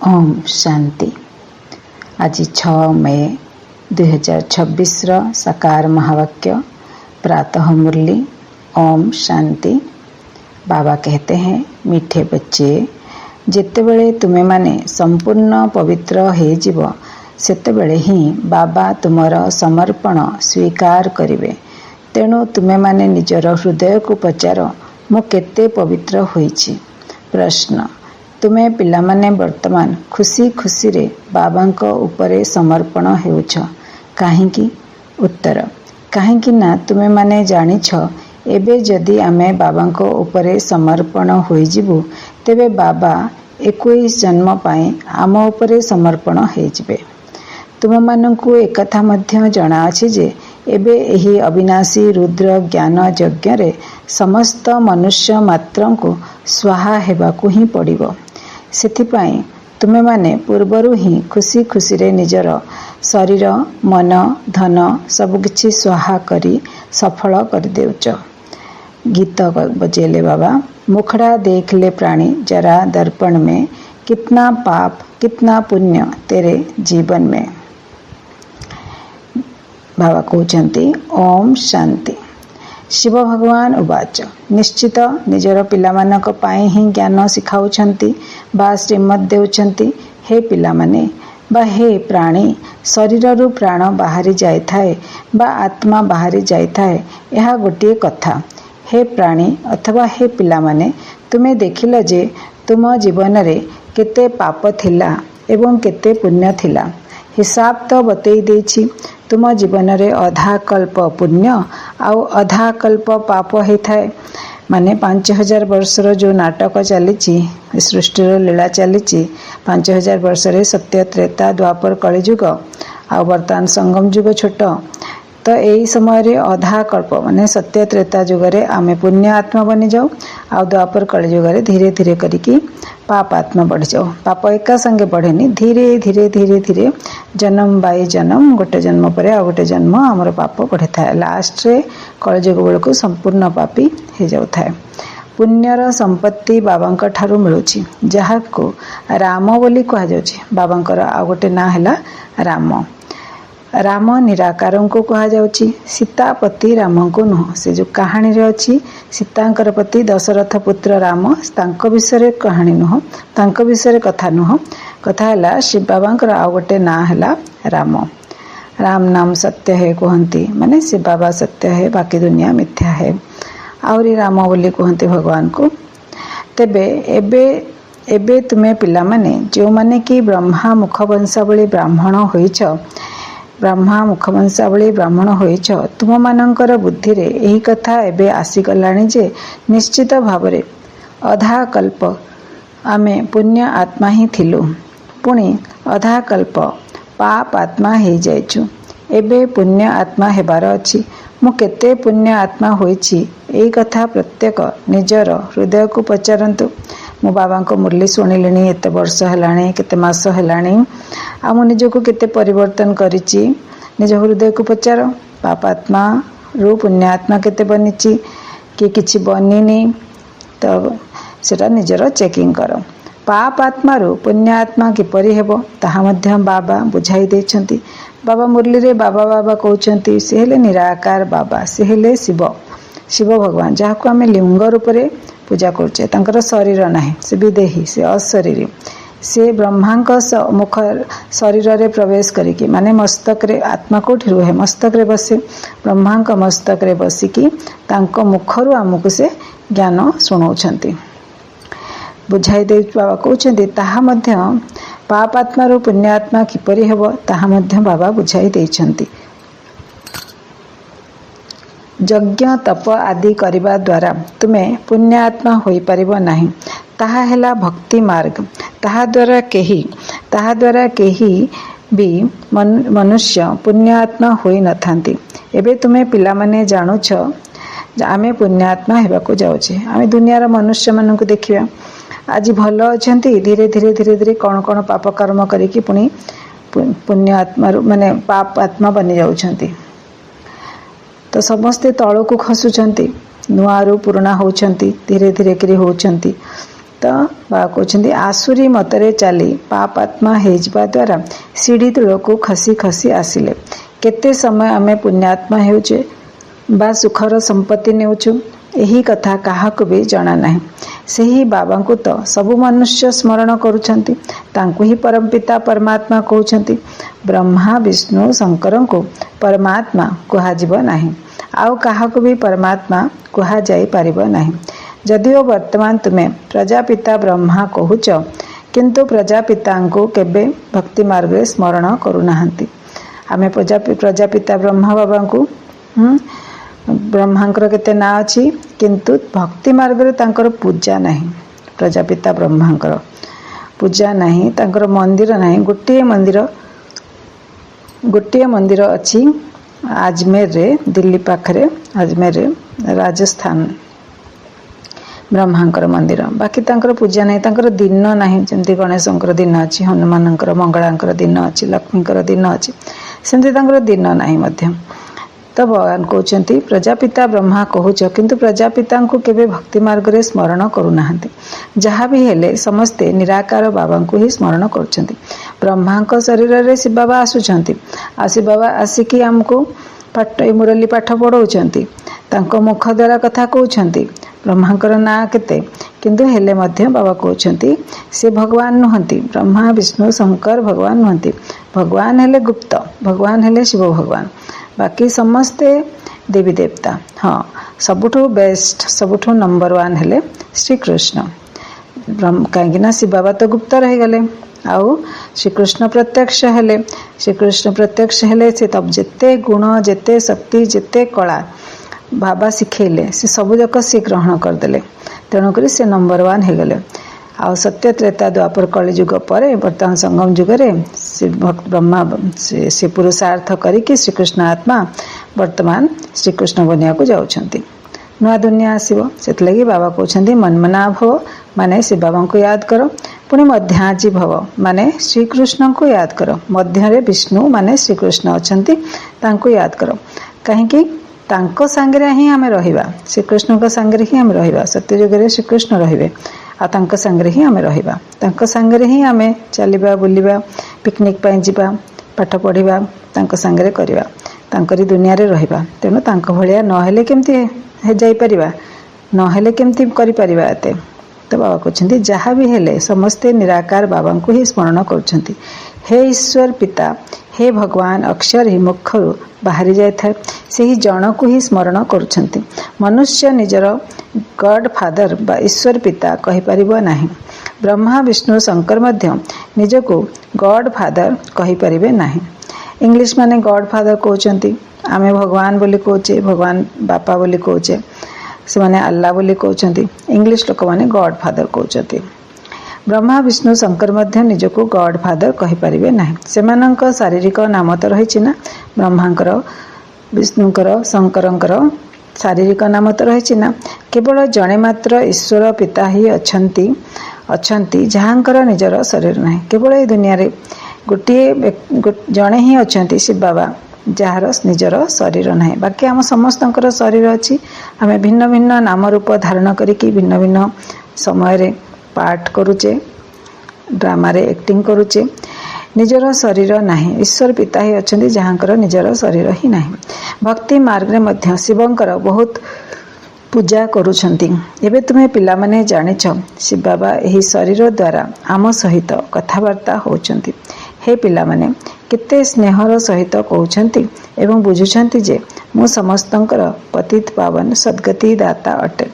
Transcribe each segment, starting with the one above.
ओम शांति। आज 6 मई 2026 साकार महावाक्य प्रातः मुरली। ओम शांति। बाबा कहते हैं, मीठे बच्चे, जेतेबेले तुमे माने संपूर्ण पवित्र हे जीव सेतेबेले ही बाबा तुमर समर्पण स्वीकार करिवे। तेणु तुमे माने निजर हृदय को पचार, मु केते पवित्र होईछि। प्रश्न, तुमे पिलामाने वर्तमान खुशी खुशी रे बाबांको उपरे समर्पण हेउछ काहींकी? उत्तर, काहींकी ना तुमे माने जानिछ एबे जदि आमे बाबांको उपरे समर्पण होई जिबु तेबे बाबा 21 जन्म पाई आम उपरे समर्पण हे जिबे। तुममानंकु एकथा मध्य जଣା अछि जे एबे एही अविनाशी रुद्र ज्ञान यज्ञ रे समस्त मनुष्य मात्रंको स्वाहा हेबाकु ही पड़िबो। सेथिपाई तुमे माने पूर्वरु ही खुशी खुशी रे निजर शरीर मन धन सबकिछि स्वाहा करी सफल कर देउच। गीत बजेले बाबा, मुखड़ा देख ले प्राणी जरा दर्पण में, कितना पाप कितना पुण्य तेरे जीवन में। बाबा कहते ओम शांति। शिव भगवान उवाच, निश्चित निजर पिलामानक पाई ही ज्ञान शिखाउछंती बा श्रीमद देउछंती। हे पिलामाने बा हे प्राणी, शरीररु प्राण बाहरी जाइथाए बा आत्मा बाहरी जाइथाए, यह गोटे कथा। हे प्राणी अथवा हे पिलामाने, तुमे देखिल जे तुम जीवन रे केते पाप थिला एवं केते पुण्य थिला। हिसाब तो बतई देछि। तुम जीवन रे अधा कल्प पुण्य आउ अधा कल्प पाप होता। माने 5000 वर्षर जो नाटक चली सृष्टिर लीला चली 5000 वर्ष रे सत्य त्रेता द्वापर कलिजुग आ वर्तमान संगम जुग छोट। तो यही समय रे अधा कल्प माने सत्य त्रेता जुग रे आमे पुण्य आत्मा बनी जाऊ आ द्वापर कलिजुग रे धीरे धीरे करिकी पाप आत्मा बढ़ी जाओ। पाप एका संगे बढ़ेनी, धीरे धीरे धीरे धीरे जन्म बाई जन्म गोटे जन्म पर आ गोटे जन्म आमर पाप बढ़ी था। लास्ट रे कलिजुग बेलू संपूर्ण पापी हो जाऊ था। पुण्यर संपत्ति बाबांक ठारू मिलुछि, जहाको राम बोली कहा जाउछि। बाबांकर आ गोटे ना हैला राम। राम निराकार को कहा जाउछि, सीतापति राम को नुह। से जो कहानी रे अछि सीतांकर पति दशरथ पुत्र राम, तांको विषय कहानी नुह, तांको विषय कथा नुह। कथा हैला शिव बाबांकर आ गोटे ना हैला राम। राम नाम सत्य है कहंती, माने शिव बाबा सत्य है बाकी दुनिया मिथ्या है। आउरी राम बोली कहंती भगवान को। तेबे एबे तुमे पिला माने जो माने कि ब्रह्मा मुखवंशावली ब्राह्मण होइछ, ब्रह्मा मुखवंशावली ब्राह्मण होइछ, तुम मानकर बुद्धि रे एही कथा एबे आसीगलानी जे निश्चित भावरे अधा कल्प आमे पुण्य आत्मा ही थिलु, पुणी अधा कल्प पाप आत्मा हे जाइछु। एबे पुण्य आत्मा हेबार अछि। मु केते पुण्य आत्मा होइछि एही कथा प्रत्येक निजर हृदय को पचारंतु। मु बाबा को मुरली शुणिलिनी, एते वर्ष हेलाणी केते मास हेलाणी, आ मु निजको केते परिवर्तन करिछि निज हृदय को पचार। पाप आत्मा रु पुण्य आत्मा केते बनिछि कि किछि बनिनी, तो सेटा निजर चेकिंग कर। पाप आत्मा रु पुण्य आत्मा किपरि हेबो ताहा मध्य बाबा बुझाई देछंती। बाबा मुरली रे बाबा बाबा कहउछंती, से हेले निराकार बाबा, से हेले शिव, शिव भगवान, जहाको आमे लिंग रूप रे पूजा करछे। तांकर शरीर नाही, से विदेही, से अशरीरी। से ब्रह्मांक मुख शरीर रे प्रवेश करिकी, माने मस्तक रे आत्मा कोठी रुहे, मस्तक रे बसे। ब्रह्मांक मस्तक रे बसिकी तांको मुखरु आमको से ज्ञान सुनाउछंती, बुझाई दे। बाबा कहउछंती ताहा मध्य पाप आत्मा रो पुण्य आत्मा किपरि हेबो ताहा मध्य बाबा बुझाई देछंती। यज्ञ तप आदि करिबा द्वारा तुमे पुण्य आत्मा होई परिबो नाही। ताहा हेला भक्ति मार्ग। ताहा द्वारा केही भी मनुष्य पुण्य आत्मा होई नथांती। एबे तुमे पिला माने जानुछ आमे पुण्य आत्मा हेबाको जाउछे। आमे दुनियार मनुष्य मानकु देखिबा, आज भल अछंती, धीरे धीरे धीरे धीरे कौन कौन पाप कर्म करिकी पुणी पुण्य आत्मा माने पाप आत्मा बनी जाउछंती। तो समस्ते तळको खसुछंती, नुआ रु पुराना होउछंती, धीरे धीरे करी होउछंती। बाबा कहते आसुरी मतरे चली पापात्मा होइजिबा द्वारा सीढ़ी तूलक खसी खसी आसिले केते समय आमे पुण्यात्मा हेउचे बा सुखर संपत्ति नेउछु यही कथा काहाकु भी जना नाही। सेही बाबा को तो सबु मनुष्य स्मरण करुछंती तांकु ही परमपिता परमात्मा कहउछंती। ब्रह्मा विष्णु शंकर को परमात्मा कुहाजिब नाही आउ काहाकु भी परमात्मा कुहा जाई परिबो नाही। जदिओ वर्तमान तुमे प्रजापिता ब्रह्मा कहूच किंतु प्रजापिता को केबे भक्ति मार्ग स्मरण करुनाहंती। आमे प्रजापिता ब्रह्मा बाबा को ब्रह्मांकर केते ना अछि किंतु भक्ति मार्ग रे तांकर पूजा नहीं। प्रजापिता ब्रह्मांकर पूजा नहीं तांकर मंदिर नहीं। गोटे मंदिर अछि अजमेर रे दिल्ली पाखरे अजमेर रे राजस्थान ब्रह्मांकर मंदिर बाकी तांकर पूजा नहीं। तांकर दिन नहीं जमती गणेशंकर दिन अछि हनुमानंकर मंगलांकर दिन अछि लक्ष्मींकर दिन अछि सेमती तांकर दिन नहीं मध्य। तो भगवान कहते प्रजापिता ब्रह्मा कहूच किंतु प्रजापिता को केबे भक्ति मार्ग रे स्मरण करुनाहंती। जहाँ भी हेले समस्ते निराकार बाबा को ही स्मरण करछंती। ब्रह्मा को शरीर रे शिव बाबा आसुछंती आ शिव बाबा आसिकी हमको पाठ मुरली पाठ पढ़ाउछंती तांको मुख द्वारा कथा कहउछंती। ब्रह्मांकर ना केते किंतु हेले मध्य बाबा कहउछंती से भगवान नुहंती। ब्रह्मा विष्णु शंकर भगवान नुहंती। भगवान हेले गुप्त भगवान हेले शिव भगवान बाकी समस्ते देवी देवता। हाँ सबुठु बेस्ट सबुठु नंबर 1 हेले श्री कृष्ण। कहीं शिव बाबा तो गुप्त रही गले आउ श्री कृष्ण प्रत्यक्ष हेले। श्री कृष्ण प्रत्यक्ष हेले से तब जेते गुण जेते शक्ति जेते कला बाबा शिखेले से सबु जक से ग्रहण करदेले तेणुक से नंबर 1 हो गले। आउ सत्य त्रेता द्वापर कली युग पर वर्तमान संगम जुग रे श्री भक्त ब्रह्मा से पुरुषार्थ करिकी श्रीकृष्ण आत्मा वर्तमान श्रीकृष्ण बनिया को जाउछंती। नुआ दुनिया आसीबो सेत लगी बाबा कहउछंती मनमना भव माने श्री बाबा को याद करो पुणी मध्याजी भव माने श्रीकृष्ण को याद करो। मध्य रे विष्णु माने श्रीकृष्ण अछंती तांको याद करो कहीं तांको सांगरे ही हमें रहिबा। श्रीकृष्ण को सांगरे ही हमें रहिबा। सत्य युग रे श्रीकृष्ण रहिबे आ तांको सांगरे ही हमें रहिबा। तांको सांगरे ही हमें चलिबा बुलिबा पिकनिक पाई जिबा पाठ पढ़िबा तांको सांगरे करिबा तांकरी दुनिया रे रहिबा। तेणु तांको भलिया न हेले केमती हे जाई परिबा न हेले केमती करि परिबा एते। तो बाबा कहते जहाँ भी हेले समस्ते निराकार बाबा को ही स्मरण करछंती। हे ईश्वर पिता हे भगवान अक्षर ही मुखर बाहरी जाए थाए से ही जन को ही स्मरण करछंती। मनुष्य निजर गॉड फादर बा ईश्वर पिता कहि परिबो नाही। ब्रह्मा विष्णु शंकर मध्य निज को गॉड फादर कहि परिबे नाही। इंग्लिश माने गॉड फादर कहउचंती आमे भगवान बोली कहउचे भगवान बापा बोली कहउचे से माने अल्लाह बोली कहउचंती। इंग्लिश लोक माने गॉड फादर कहउचंती। ब्रह्मा विष्णु शंकर मध्य निजको गॉड फादर कहि परिबे नाही। सेमानंक शारीरिक नाम तो रहिछि ना ब्रह्मांकर विष्णुकर शंकरंकर शारीरिक नाम तो रहिछि ना। केवल जणे मात्र ईश्वर पिता ही अछंती जहांकर निजर शरीर नाही। केवल ए दुनिया रे गोटे जणे ही अछंती शिव बाबा जार निजर शरीर नाही। बाकी आम समस्तंकर शरीर अछि। आमे भिन्न भिन्न नाम रूप धारण करिकी भिन्न भिन्न समय रे पाठ करुचे ड्रामा रे एक्टिंग करुचे निजर शरीर नाही। ईश्वर पिता ही अछंती जहांकर निजर शरीर ही नाही। भक्ति मार्ग रे मध्य शिवंकर बहुत पूजा करुछंती। एबे तुमे पिला माने जानिछ शिव बाबा एही शरीर द्वारा आम सहित कथावार्ता होउछंती। हे पिला माने केते स्नेहर सहित कहउछंती एवं बुझुछंती जे मु समस्तंकर पतित पावन सद्गति दाता अटे।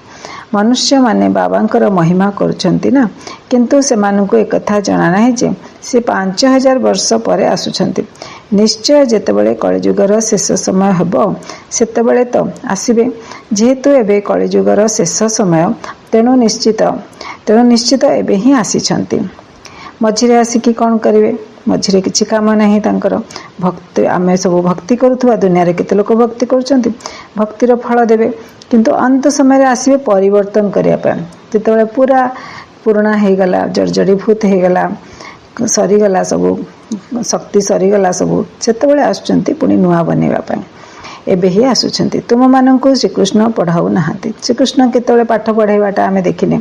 मनुष्य माने बाबांकर महिमा करुछंती ना किंतु सेमानंकु एक कथा जणा नाही जे से 5000 वर्ष परे आसुछंती। निश्चय जेतेबेले कलिजुगर शेष समय हेबो सेतेबेले तो आसीबे। जेहेतु एबे कलिजुगर शेष समय तेणु निश्चित एबे ही आसीछंती। मझिरे आसिकी कौन करिवे मझिरे किछि काम नाही तांकर। भक्ति आमे सब भक्ति करुथुवा दुनिया रे केते लोक भक्ति करूछंती भक्तिर फल देबे किंतु अंत समय आसीबे परिवर्तन करिया पे। जेतेबेले पूरा पुराना हे गला जर्जरीभूत हे गला सरी गला सब शक्ति सरी गला सब सेतेबेले आछंती पुनी नुआ बनेबा पे। एबे ही आसुछंती। तुम मानंकु श्रीकृष्ण पढ़ाऊ नाहांती। श्रीकृष्ण केतବେଳେ पाठ पढ़ाइबाटा आमे देखिने।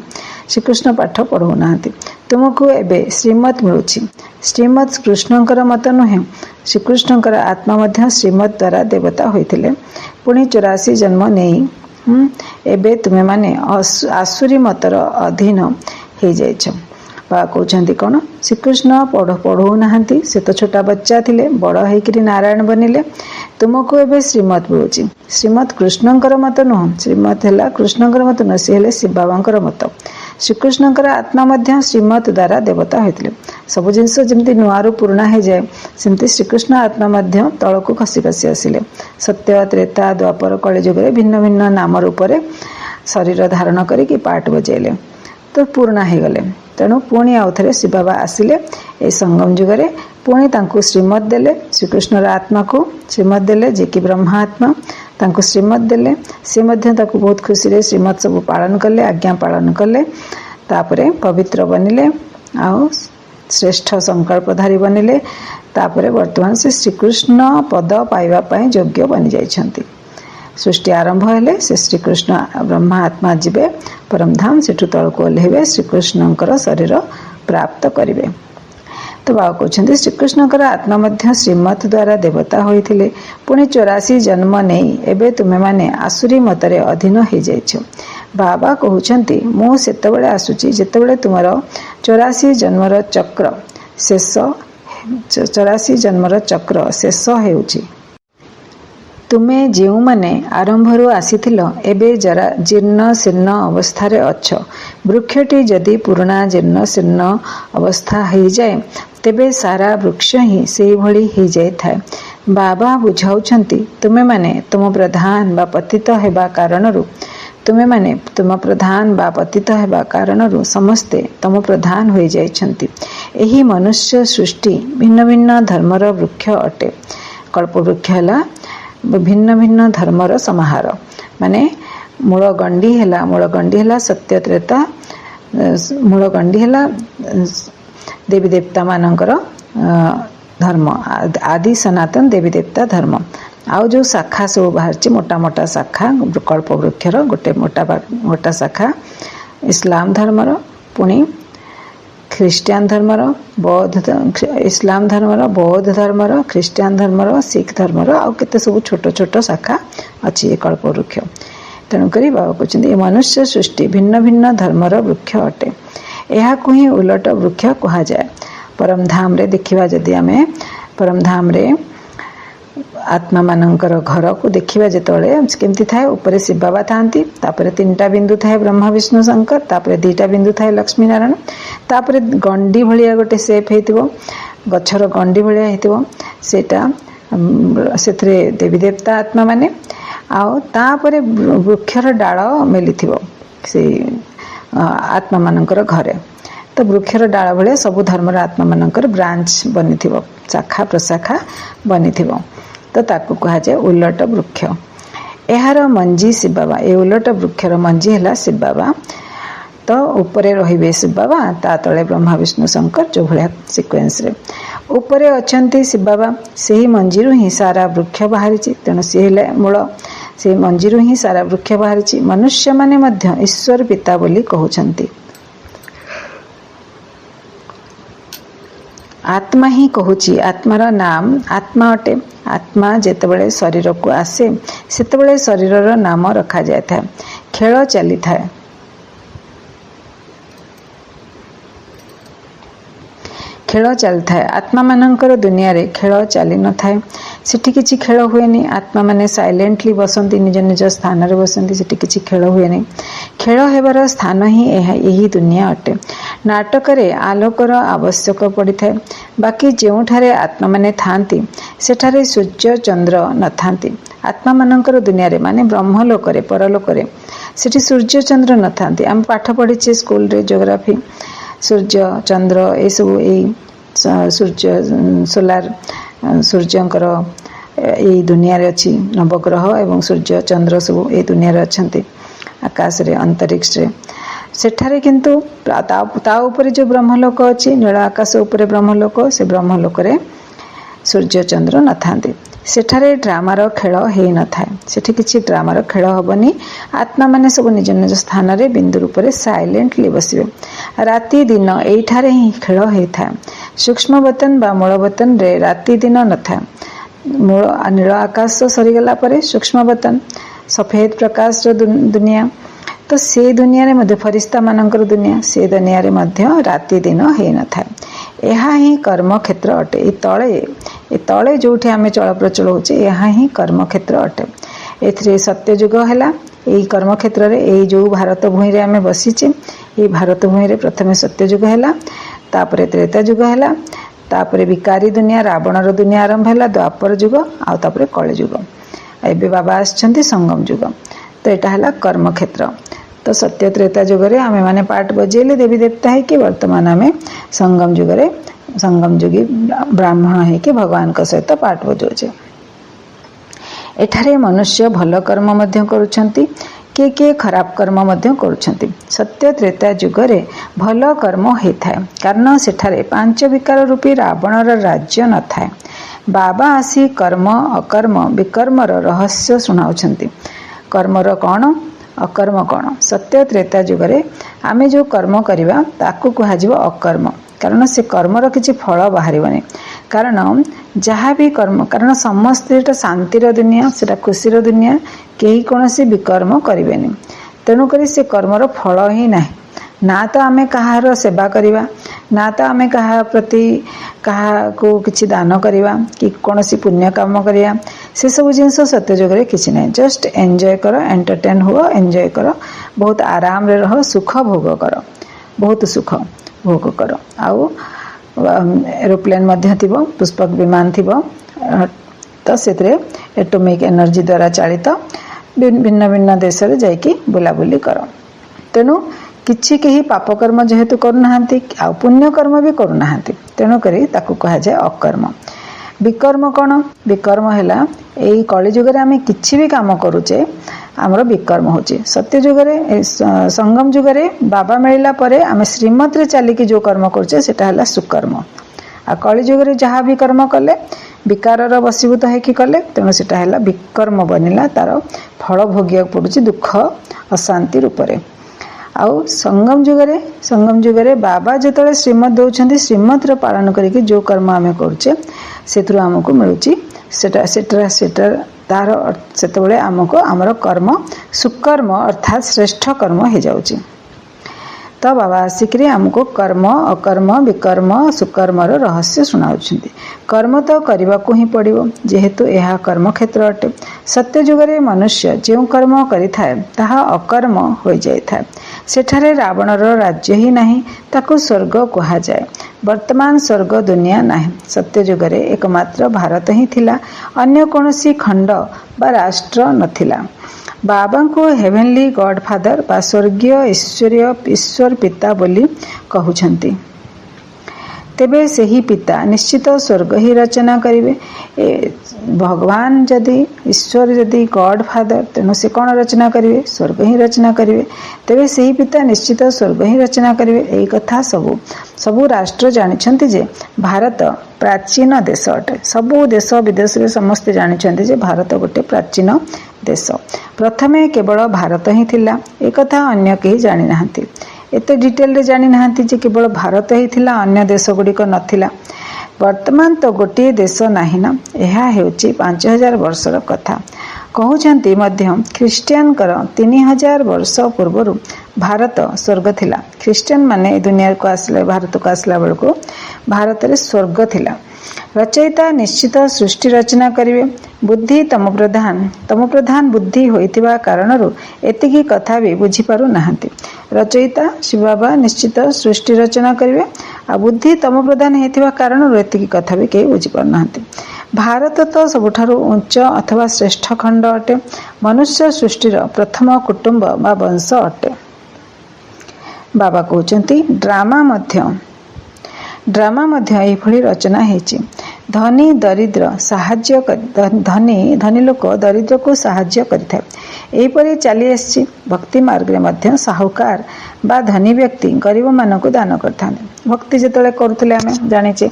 श्रीकृष्ण पाठ पढ़ाऊ नाहांती। तुमको एबे श्रीमत मिलुछि। श्रीमत कृष्णଙ୍କର मत नुहे। श्रीकृष्णଙ୍କର आत्मा ମଧ୍ୟ श्रीमत द्वारा देवता होइथिले। पुणी 84 जन्म नेई एबे तुमे माने आसुरी मतर अधीन हो जाइछ। बा कहते कौन श्रीकृष्ण पढ़ऊ नाहांती। से तो छोटा बच्चा थिले, बड़ होइकरी नारायण बनिले। तुमको एबे श्रीमत मिलुछि। श्रीमत कृष्णଙ୍କର मत नुह। श्रीमत है कृष्णଙ୍କର मत नुह, सी हेले शिव बाबाଙ୍କର मत। श्रीकृष्णଙ୍କର आत्मा ମଧ୍ୟ श्रीमत द्वारा देवता होइथिले। सब जिनस जमती नुआरू पुराणा हो जाए सेमती श्रीकृष्ण आत्मा ମଧ୍ୟ तळकू खसी खसी आसिले। सत्य त्रेता द्वापर कलिजुग भिन्न भिन्न नाम रूप शरीर धारण करिकी पाठ बजेले तो पूर्णा हो गले। तेणु पुणी आउ थे शिव बाबा आसिले ए संगम जुगरे। पुणी तांकु श्रीमत देले। श्रीकृष्णर आत्मा को श्रीमत देले, जे कि ब्रह्मा आत्मा तांकु श्रीमत देले। से मध्य ताकु बहुत खुशी रे श्रीमत सब पालन कले, आज्ञा पालन कले। तापरे पवित्र बनिले आउ श्रेष्ठ संकल्पधारी बनिले। तापरे वर्तमान से श्रीकृष्ण पद पाइबा पई योग्य बनि जाइछंती। सृष्टि आरंभ हेले से श्रीकृष्ण ब्रह्मा आत्मा जीवे परमधाम, सेठु तळको ओल्हेबे, श्रीकृष्णଙ୍କର शरीर प्राप्त करिवे। तो बाबा कहते श्रीकृष्णଙ୍କର आत्मा ମଧ୍ୟ श्रीमत द्वारा देवता होइथिले। पुणी 84 जन्म नेई एबे तुमे माने आसुरी मतरे अधीन हो जाइछ। बाबा कहउछंती मु सेतबेले आसुची जेतबेले तुमर 84 जन्मर चक्र शेष 84 जन्मर चक्र शेष हेउची। तुमे जो माने आरंभरू आसीथिल एबे जरा जीर्ण शीर्ण अवस्था अच्छ। वृक्षटी जदि पुराणा जीर्ण शीर्ण अवस्था हो जाए तेबे सारा वृक्ष ही से भली हो जाए थाए। बाबा बुझाउछंती तुमे माने तुम प्रधान बा पतित हेबा कारणरू तुमे माने तुम प्रधान बा पतित हेबा कारणरू समस्ते तुम प्रधान हो जाइछंती। एही मनुष्य सृष्टि भिन्न भिन्न धर्मर वृक्ष अटे। कल्प वृक्ष है भिन्न भिन्न धर्मर समाहार। माने मूलगंडी है सत्य त्रेता, मूलगंडी है देवी देवता मानकर धर्म, आदि सनातन देवी देवता धर्म। आउ जो शाखा सब बाहर मोटा मोटा शाखा कल्प वृक्षर गोटे मोटा शाखा इस्लाम धर्मर, पुणी ख्रीस्टियान धर्मर, बौद्ध इस्लाम धर्मर, बौद्ध धर्मर, ख्रीस्टियान धर्मर, सिख धर्मर आउ केते सब छोट छोट शाखा अच्छी ये कल्प वृक्ष। तेणुक बाबा कहते मनुष्य सृष्टि भिन्न भिन्न धर्मर वृक्ष अटे। यह ही उलट वृक्ष कह जाए। परमधाम रे देखिबा जदि आमे परमधाम रे आत्मा मानकर घर को देखिबा जेतबेले केमती थाए ऊपर शिव बाबा थांती, तापरे 3टा बिंदु थाए ब्रह्मा विष्णु शंकर, तापरे 2टा बिंदु थाए लक्ष्मी नारायण, तापरे गंडी भलिया गोटे सेप हेतिबो, गछर गंडी भलिया हेतिबो, सेटा सेथरे देवी देवता आत्मा माने आउ तापरे वृक्षर डाळ मेलिथिबो से आत्मा मानकर घरे। तो वृक्षर डाळ भलिया सब धर्मर आत्मा मानकर ब्रांच बनिथिबो, शाखा प्रशाखा बनिथिबो। तो ताकू कहा जाए उलट वृक्ष। यार मंजी शिव बाबा, ए उलट वृक्षर मंजी है शिव बाबा। तो उपरे रहिबे शिव बाबा, ता तले ब्रह्मा विष्णु शंकर, जो भलिया सिक्वेन्स रे उपरे अछंती शिव बाबा। सेही मंजीरु ही सारा वृक्ष बाहरिछि। तेणु सी हेले मूल, से मंजीरु ही सारा वृक्ष बाहरिछि। मनुष्य माने मध्य ईश्वर पिता बोली कहउछंती। आत्मा ही कहूची, आत्मार नाम आत्मा अटे। आत्मा जेतेबेले शरीर को आसे सेतेबेले शरीरर नाम रखा जाय था। खेल चली थाए, खेल चली थाए। आत्मा मानकर दुनिया रे खेल चली न थाए। सेठी किछि खेल हुएनी। आत्मा माने साइलेंटली बसंती, निज निज स्थान रे बसंती, सेठी किछि खेल हुएनी। खेल हेबार स्थान ही यही दुनिया अटे। नाटक रे आलोकर आवश्यक पड़ी थाए। बाकी जोठारे आत्मा माने थांती सेठारे सूर्य चंद्र न थांती। आत्मा मानकर दुनिया रे माने ब्रह्मलोक रे परलोक रे सेठी सूर्य चंद्र न थांती। हम पाठ पढ़िछे स्कूल रे ज्योग्राफी, सूर्य चंद्र ए सब ए सूर्य सोलार सूर्यंकर ए दुनिया रे अछि। नवग्रह एवं सूर्य चंद्र सब ए दुनिया रे अछंती आकाश रे अंतरिक्ष रे। सेठारे किंतु ता ऊपर जो ब्रह्मलोक अछि, नील आकाश ऊपर ब्रह्मलोक, से ब्रह्मलोक रे सूर्य चंद्र न थांती। ସେଠାରେ ଡ୍ରାମାର ଖେଳ ହେଇନଥାଏ। ସେଠି କିଛି ଡ୍ରାମାର ଖେଳ ହେବନି। ଆତ୍ମାମାନେ ସବୁ ନିଜ ନିଜ ସ୍ଥାନରେ ବିନ୍ଦୁ ରୂପରେ ସାଇଲେଣ୍ଟଲି ବସିବେ। ରାତି ଦିନ ଏଇଠାରେ ହିଁ ଖେଳ ହେଇଥାଏ। ସୂକ୍ଷ୍ମବତନ ବା ମୂଳବତନରେ ରାତି ଦିନ ନଥାଏ। ନୀଳ ଆକାଶ ସରିଗଲା ପରେ ସୂକ୍ଷ୍ମବତନ ସଫେଦ ପ୍ରକାଶର ଦୁନିଆ, ତ ସେ ଦୁନିଆରେ ମଧ୍ୟ ଫରିସ୍ତା ମାନଙ୍କର ଦୁନିଆ, ସେ ଦୁନିଆରେ ମଧ୍ୟ ରାତି ଦିନ ହେଇନଥାଏ। ଏହା ହିଁ କର୍ମକ୍ଷେତ୍ର ଅଟେ। ଏ ତଳେ ଯୋଉଠି ଆମେ ଚଳପ୍ରଚଳ ହଉଛେ ଏହା ହିଁ କର୍ମକ୍ଷେତ୍ର ଅଟେ। ଏଥିରେ ସତ୍ୟଯୁଗ ହେଲା। ଏଇ କର୍ମକ୍ଷେତ୍ରରେ ଏଇ ଯୋଉ ଭାରତ ଭୂଇଁରେ ଆମେ ବସିଛେ, ଏଇ ଭାରତ ଭୂଇଁରେ ପ୍ରଥମେ ସତ୍ୟଯୁଗ ହେଲା, ତାପରେ ତ୍ରେତା ଯୁଗ ହେଲା, ତାପରେ ବିକାରୀ ଦୁନିଆ ରାବଣର ଦୁନିଆ ଆରମ୍ଭ ହେଲା, ଦ୍ୱାପର ଯୁଗ, ଆଉ ତାପରେ କଳି ଯୁଗ। ଏବେ ବାବା ଆସିଛନ୍ତି ସଙ୍ଗମ ଯୁଗ। ତ ଏଇଟା ହେଲା କର୍ମକ୍ଷେତ୍ର। ତ ସତ୍ୟ ତ୍ରେତା ଯୁଗରେ ଆମେ ମାନେ ପାଠ ବଜେଇଲେ ଦେବୀ ଦେବତା ହେଇକି, ବର୍ତ୍ତମାନ ଆମେ ସଙ୍ଗମ ଯୁଗରେ ସଙ୍ଗମ ଯୁଗୀ ବ୍ରାହ୍ମଣ ହେଇକି ଭଗବାନଙ୍କ ସହିତ ପାଠ ବଜାଉଛେ। ଏଠାରେ ମନୁଷ୍ୟ ଭଲ କର୍ମ ମଧ୍ୟ କରୁଛନ୍ତି, କିଏ ଖରାପ କର୍ମ ମଧ୍ୟ କରୁଛନ୍ତି। ସତ୍ୟ ତ୍ରେତା ଯୁଗରେ ଭଲ କର୍ମ ହେଇଥାଏ, କାରଣ ସେଠାରେ ପାଞ୍ଚ ବିକାର ରୂପୀ ରାବଣର ରାଜ୍ୟ ନଥାଏ। ବାବା ଆସି କର୍ମ ଅକର୍ମ ବିକର୍ମର ରହସ୍ୟ ଶୁଣାଉଛନ୍ତି। କର୍ମର କ'ଣ, ଅକର୍ମ କ'ଣ? ସତ୍ୟ ତ୍ରେତା ଯୁଗରେ ଆମେ ଯେଉଁ କର୍ମ କରିବା ତାକୁ କୁହାଯିବ ଅକର୍ମ, କାରଣ ସେ କର୍ମର କିଛି ଫଳ ବାହାରିବନି। କାରଣ ଯାହା ବି କର୍ମ, କାରଣ ସମସ୍ତେ ଏଟା ଶାନ୍ତିର ଦୁନିଆ, ସେଟା ଖୁସିର ଦୁନିଆ, କେହି କୌଣସି ବିକର୍ମ କରିବେନି। ତେଣୁକରି ସେ କର୍ମର ଫଳ ହିଁ ନାହିଁ। ନା ତ ଆମେ କାହାର ସେବା କରିବା, ନା ତ ଆମେ କାହା ପ୍ରତି କାହାକୁ କିଛି ଦାନ କରିବା କି କୌଣସି ପୁଣ୍ୟ କାମ କରିବା, ସେସବୁ ଜିନିଷ ସତ୍ୟଯୁଗରେ କିଛି ନାହିଁ। ଜଷ୍ଟ ଏନ୍ଜୟ କର, ଏଣ୍ଟରଟେନ୍ ହୁଅ, ଏନ୍ଜୟ କର, ବହୁତ ଆରାମରେ ରହ, ସୁଖ ଭୋଗ କର, ବହୁତ ସୁଖ ଭୋଗ କର। ଆଉ ଏରୋପ୍ଲେନ୍ ମଧ୍ୟ ଥିବ, ପୁଷ୍ପକ ବିମାନ ଥିବ, ତ ସେଥିରେ ଏଟୋମିକ୍ ଏନର୍ଜି ଦ୍ୱାରା ଚାଳିତ ଭିନ୍ନ ଭିନ୍ନ ଦେଶରେ ଯାଇକି ବୁଲାବୁଲି କର। ତେଣୁ କିଛି କେହି ପାପକର୍ମ ଯେହେତୁ କରୁନାହାନ୍ତି ଆଉ ପୁଣ୍ୟକର୍ମ ବି କରୁନାହାନ୍ତି, ତେଣୁକରି ତାକୁ କୁହାଯାଏ ଅକର୍ମ। ବିକର୍ମ କ'ଣ? ବିକର୍ମ ହେଲା ଏଇ କଳିଯୁଗରେ ଆମେ କିଛି ବି କାମ କରୁଛେ ଆମର ବିକର୍ମ ହେଉଛି। ସତ୍ୟ ଯୁଗରେ ସଙ୍ଗମ ଯୁଗରେ ବାବା ମିଳିଲା ପରେ ଆମେ ଶ୍ରୀମତରେ ଚାଲିକି ଯେଉଁ କର୍ମ କରୁଛେ ସେଟା ହେଲା ସୁକର୍ମ। ଆଉ କଳିଯୁଗରେ ଯାହା ବି କର୍ମ କଲେ ବିକାରର ବଶୀଭୂତ ହେଇକି କଲେ, ତେଣୁ ସେଟା ହେଲା ବିକର୍ମ ବନିଲା, ତାର ଫଳ ଭୋଗିବାକୁ ପଡୁଛି ଦୁଃଖ ଅଶାନ୍ତି ରୂପରେ। ଆଉ ସଙ୍ଗମ ଯୁଗରେ ବାବା ଯେତେବେଳେ ଶ୍ରୀମତ ଦେଉଛନ୍ତି, ଶ୍ରୀମତର ପାଳନ କରିକି ଯେଉଁ କର୍ମ ଆମେ କରୁଛେ ସେଥିରୁ ଆମକୁ ମିଳୁଛି ସେଟା ତାର ସେତେବେଳେ ଆମକୁ ଆମର କର୍ମ ସୁକର୍ମ ଅର୍ଥାତ୍ ଶ୍ରେଷ୍ଠ କର୍ମ ହେଇଯାଉଛି। ତ ବାବା ଆସିକିରି ଆମକୁ କର୍ମ ଅକର୍ମ ବିକର୍ମ ସୁକର୍ମର ରହସ୍ୟ ଶୁଣାଉଛନ୍ତି। କର୍ମ ତ କରିବାକୁ ହିଁ ପଡ଼ିବ, ଯେହେତୁ ଏହା କର୍ମକ୍ଷେତ୍ର ଅଟେ। ସତ୍ୟ ଯୁଗରେ ମନୁଷ୍ୟ ଯେଉଁ କର୍ମ କରିଥାଏ ତାହା ଅକର୍ମ ହୋଇଯାଇଥାଏ। ସେଠାରେ ରାବଣର ରାଜ୍ୟ ହିଁ ନାହିଁ, ତାକୁ ସ୍ୱର୍ଗ କୁହାଯାଏ। ବର୍ତ୍ତମାନ ସ୍ୱର୍ଗ ଦୁନିଆ ନାହିଁ। ସତ୍ୟ ଯୁଗରେ ଏକମାତ୍ର ଭାରତ ହିଁ ଥିଲା, ଅନ୍ୟ କୌଣସି ଖଣ୍ଡ ବା ରାଷ୍ଟ୍ର ନଥିଲା। ବାବାଙ୍କୁ ହେଭେନଲି ଗଡ୍ ଫାଦର ବା ସ୍ୱର୍ଗୀୟ ଈଶ୍ୱର ପିତା ବୋଲି କହୁଛନ୍ତି। ତେବେ ସେହି ପିତା ନିଶ୍ଚିତ ସ୍ୱର୍ଗ ହିଁ ରଚନା କରିବେ। ଭଗବାନ ଯଦି ଈଶ୍ୱର ଯଦି ଗଡ୍ ଫାଦର, ତେଣୁ ସେ କ'ଣ ରଚନା କରିବେ? ସ୍ୱର୍ଗ ହିଁ ରଚନା କରିବେ। ତେବେ ସେହି ପିତା ନିଶ୍ଚିତ ସ୍ୱର୍ଗ ହିଁ ରଚନା କରିବେ। ଏଇ କଥା ସବୁ ରାଷ୍ଟ୍ର ଜାଣିଛନ୍ତି ଯେ ଭାରତ ପ୍ରାଚୀନ ଦେଶ ଅଟେ। ସବୁ ଦେଶ ବିଦେଶରେ ସମସ୍ତେ ଜାଣିଛନ୍ତି ଯେ ଭାରତ ଗୋଟେ ପ୍ରାଚୀନ ଦେଶ। ପ୍ରଥମେ କେବଳ ଭାରତ ହିଁ ଥିଲା, ଏକଥା ଅନ୍ୟ କେହି ଜାଣିନାହାନ୍ତି। ଏତେ ଡିଟେଲରେ ଜାଣିନାହାନ୍ତି ଯେ କେବଳ ଭାରତ ହିଁ ଥିଲା, ଅନ୍ୟ ଦେଶ ଗୁଡ଼ିକ ନଥିଲା। ବର୍ତ୍ତମାନ ତ ଗୋଟିଏ ଦେଶ ନାହିଁ ନା, ଏହା ହେଉଛି 5000 ବର୍ଷର କଥା। କହୁଛନ୍ତି ମଧ୍ୟ ଖ୍ରୀଷ୍ଟିଆନଙ୍କର 3000 ବର୍ଷ ପୂର୍ବରୁ ଭାରତ ସ୍ୱର୍ଗ ଥିଲା। ଖ୍ରୀଷ୍ଟିଆନ ମାନେ ଏ ଦୁନିଆକୁ ଆସିଲେ, ଭାରତକୁ ଆସିଲା ବେଳକୁ ଭାରତରେ ସ୍ୱର୍ଗ ଥିଲା। ରଚୟିତା ନିଶ୍ଚିତ ସୃଷ୍ଟି ରଚନା କରିବେ। ବୁଦ୍ଧି ତମପ୍ରଧାନ ବୁଦ୍ଧି ହୋଇଥିବା କାରଣରୁ ଏତିକି କଥା ବି ବୁଝିପାରୁନାହାନ୍ତି। ରଚୟିତା ଶିବବାବା ନିଶ୍ଚିତ ସୃଷ୍ଟି ରଚନା କରିବେ, ଆଉ ବୁଦ୍ଧି ତମପ୍ରଧାନ ହେଇଥିବା କାରଣରୁ ଏତିକି କଥା ବି କେହି ବୁଝିପାରୁନାହାନ୍ତି। ଭାରତ ତ ସବୁଠାରୁ ଉଚ୍ଚ ଅଥବା ଶ୍ରେଷ୍ଠ ଖଣ୍ଡ ଅଟେ। ମନୁଷ୍ୟ ସୃଷ୍ଟିର ପ୍ରଥମ କୁଟୁମ୍ବ ବା ବଂଶ ଅଟେ। ବାବା କହୁଛନ୍ତି ଡ୍ରାମା ମଧ୍ୟ ଏହିଭଳି ରଚନା ହେଇଛି। धनी दरिद्र साहाଯ୍य धनी लोक दरिद्र को साहाଯ୍य करिଥାଏ। एहिपरि चली आसी भक्ति मार्ग रे मध्य साहुकार बा धनी व्यक्ति गरीब मानक दान करथाନ୍ତି। भक्ति जेतले करुଥିଲେ आमे जानिचे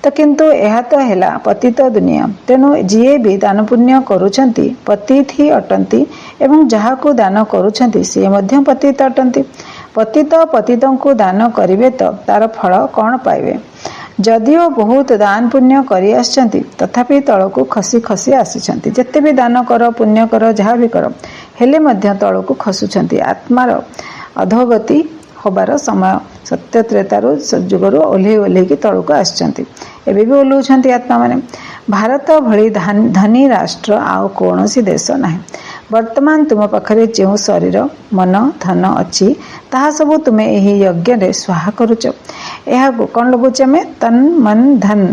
तो किंतु यह तो हैला पतित दुनिया। तेणु जीए भी दान पुण्य करुछंती पतित ही अटंती एवं जहाको दान करुछंती से मध्य पतित अटंती। पतित पतितों को दान करिवे तो तार फल कौन पाइबे। जदिओ बहुत दान पुण्य करि आछंती तथापि तळको खसी खसी आसीछंती। जेते भी दान कर पुण्य कर जहाँ भी कर हेले मध्य तळको खसुछंती। आत्मार अधोगति होबार समय सत्य त्रेतारू जुगरू ओल्हे ओल्हे की तळको आछंती। एबे भी ओल्हुछंती आत्मा माने। भारत भली धनी राष्ट्र आउ कौनसी देश नाही। वर्तमान तुम पाखरे जो शरीर मन धन अच्छी ताहा सब तुमे एही यज्ञ रे स्वाहा करुच। यह कौन लगुचे आमे तन मन धन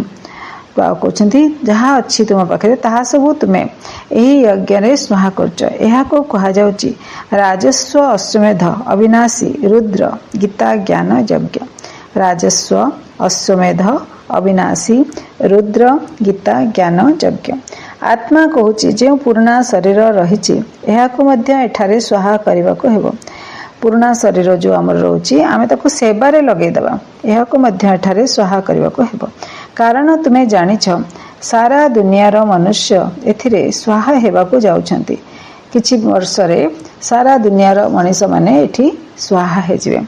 कहते जहाँ अच्छी तुम पाखे ताहा सब तुमे एही यज्ञ रे स्वाहा करुच। यह को कहा जाउची राजस्व अश्वमेध अविनाशी रुद्र गीता ज्ञान यज्ञ। राजस्व अश्वमेध अविनाशी रुद्र गीता ज्ञान यज्ञ। आत्मा कहूची जो पुराना शरीर रही एठारे स्वाहा करने को हेबो। पुराना शरीर जो आमर रोची आमे ताको सेबारे लगे दबा यह को मध्य एठारे स्वाहा करने को हेबो। कारण तुमे जानिछ सारा दुनियार मनुष्य एथिरे स्वाहा हेबाको जाउछंती। किछि वर्ष रे सारा दुनियार मनुष्य माने एठी स्वाहा हेजिबे।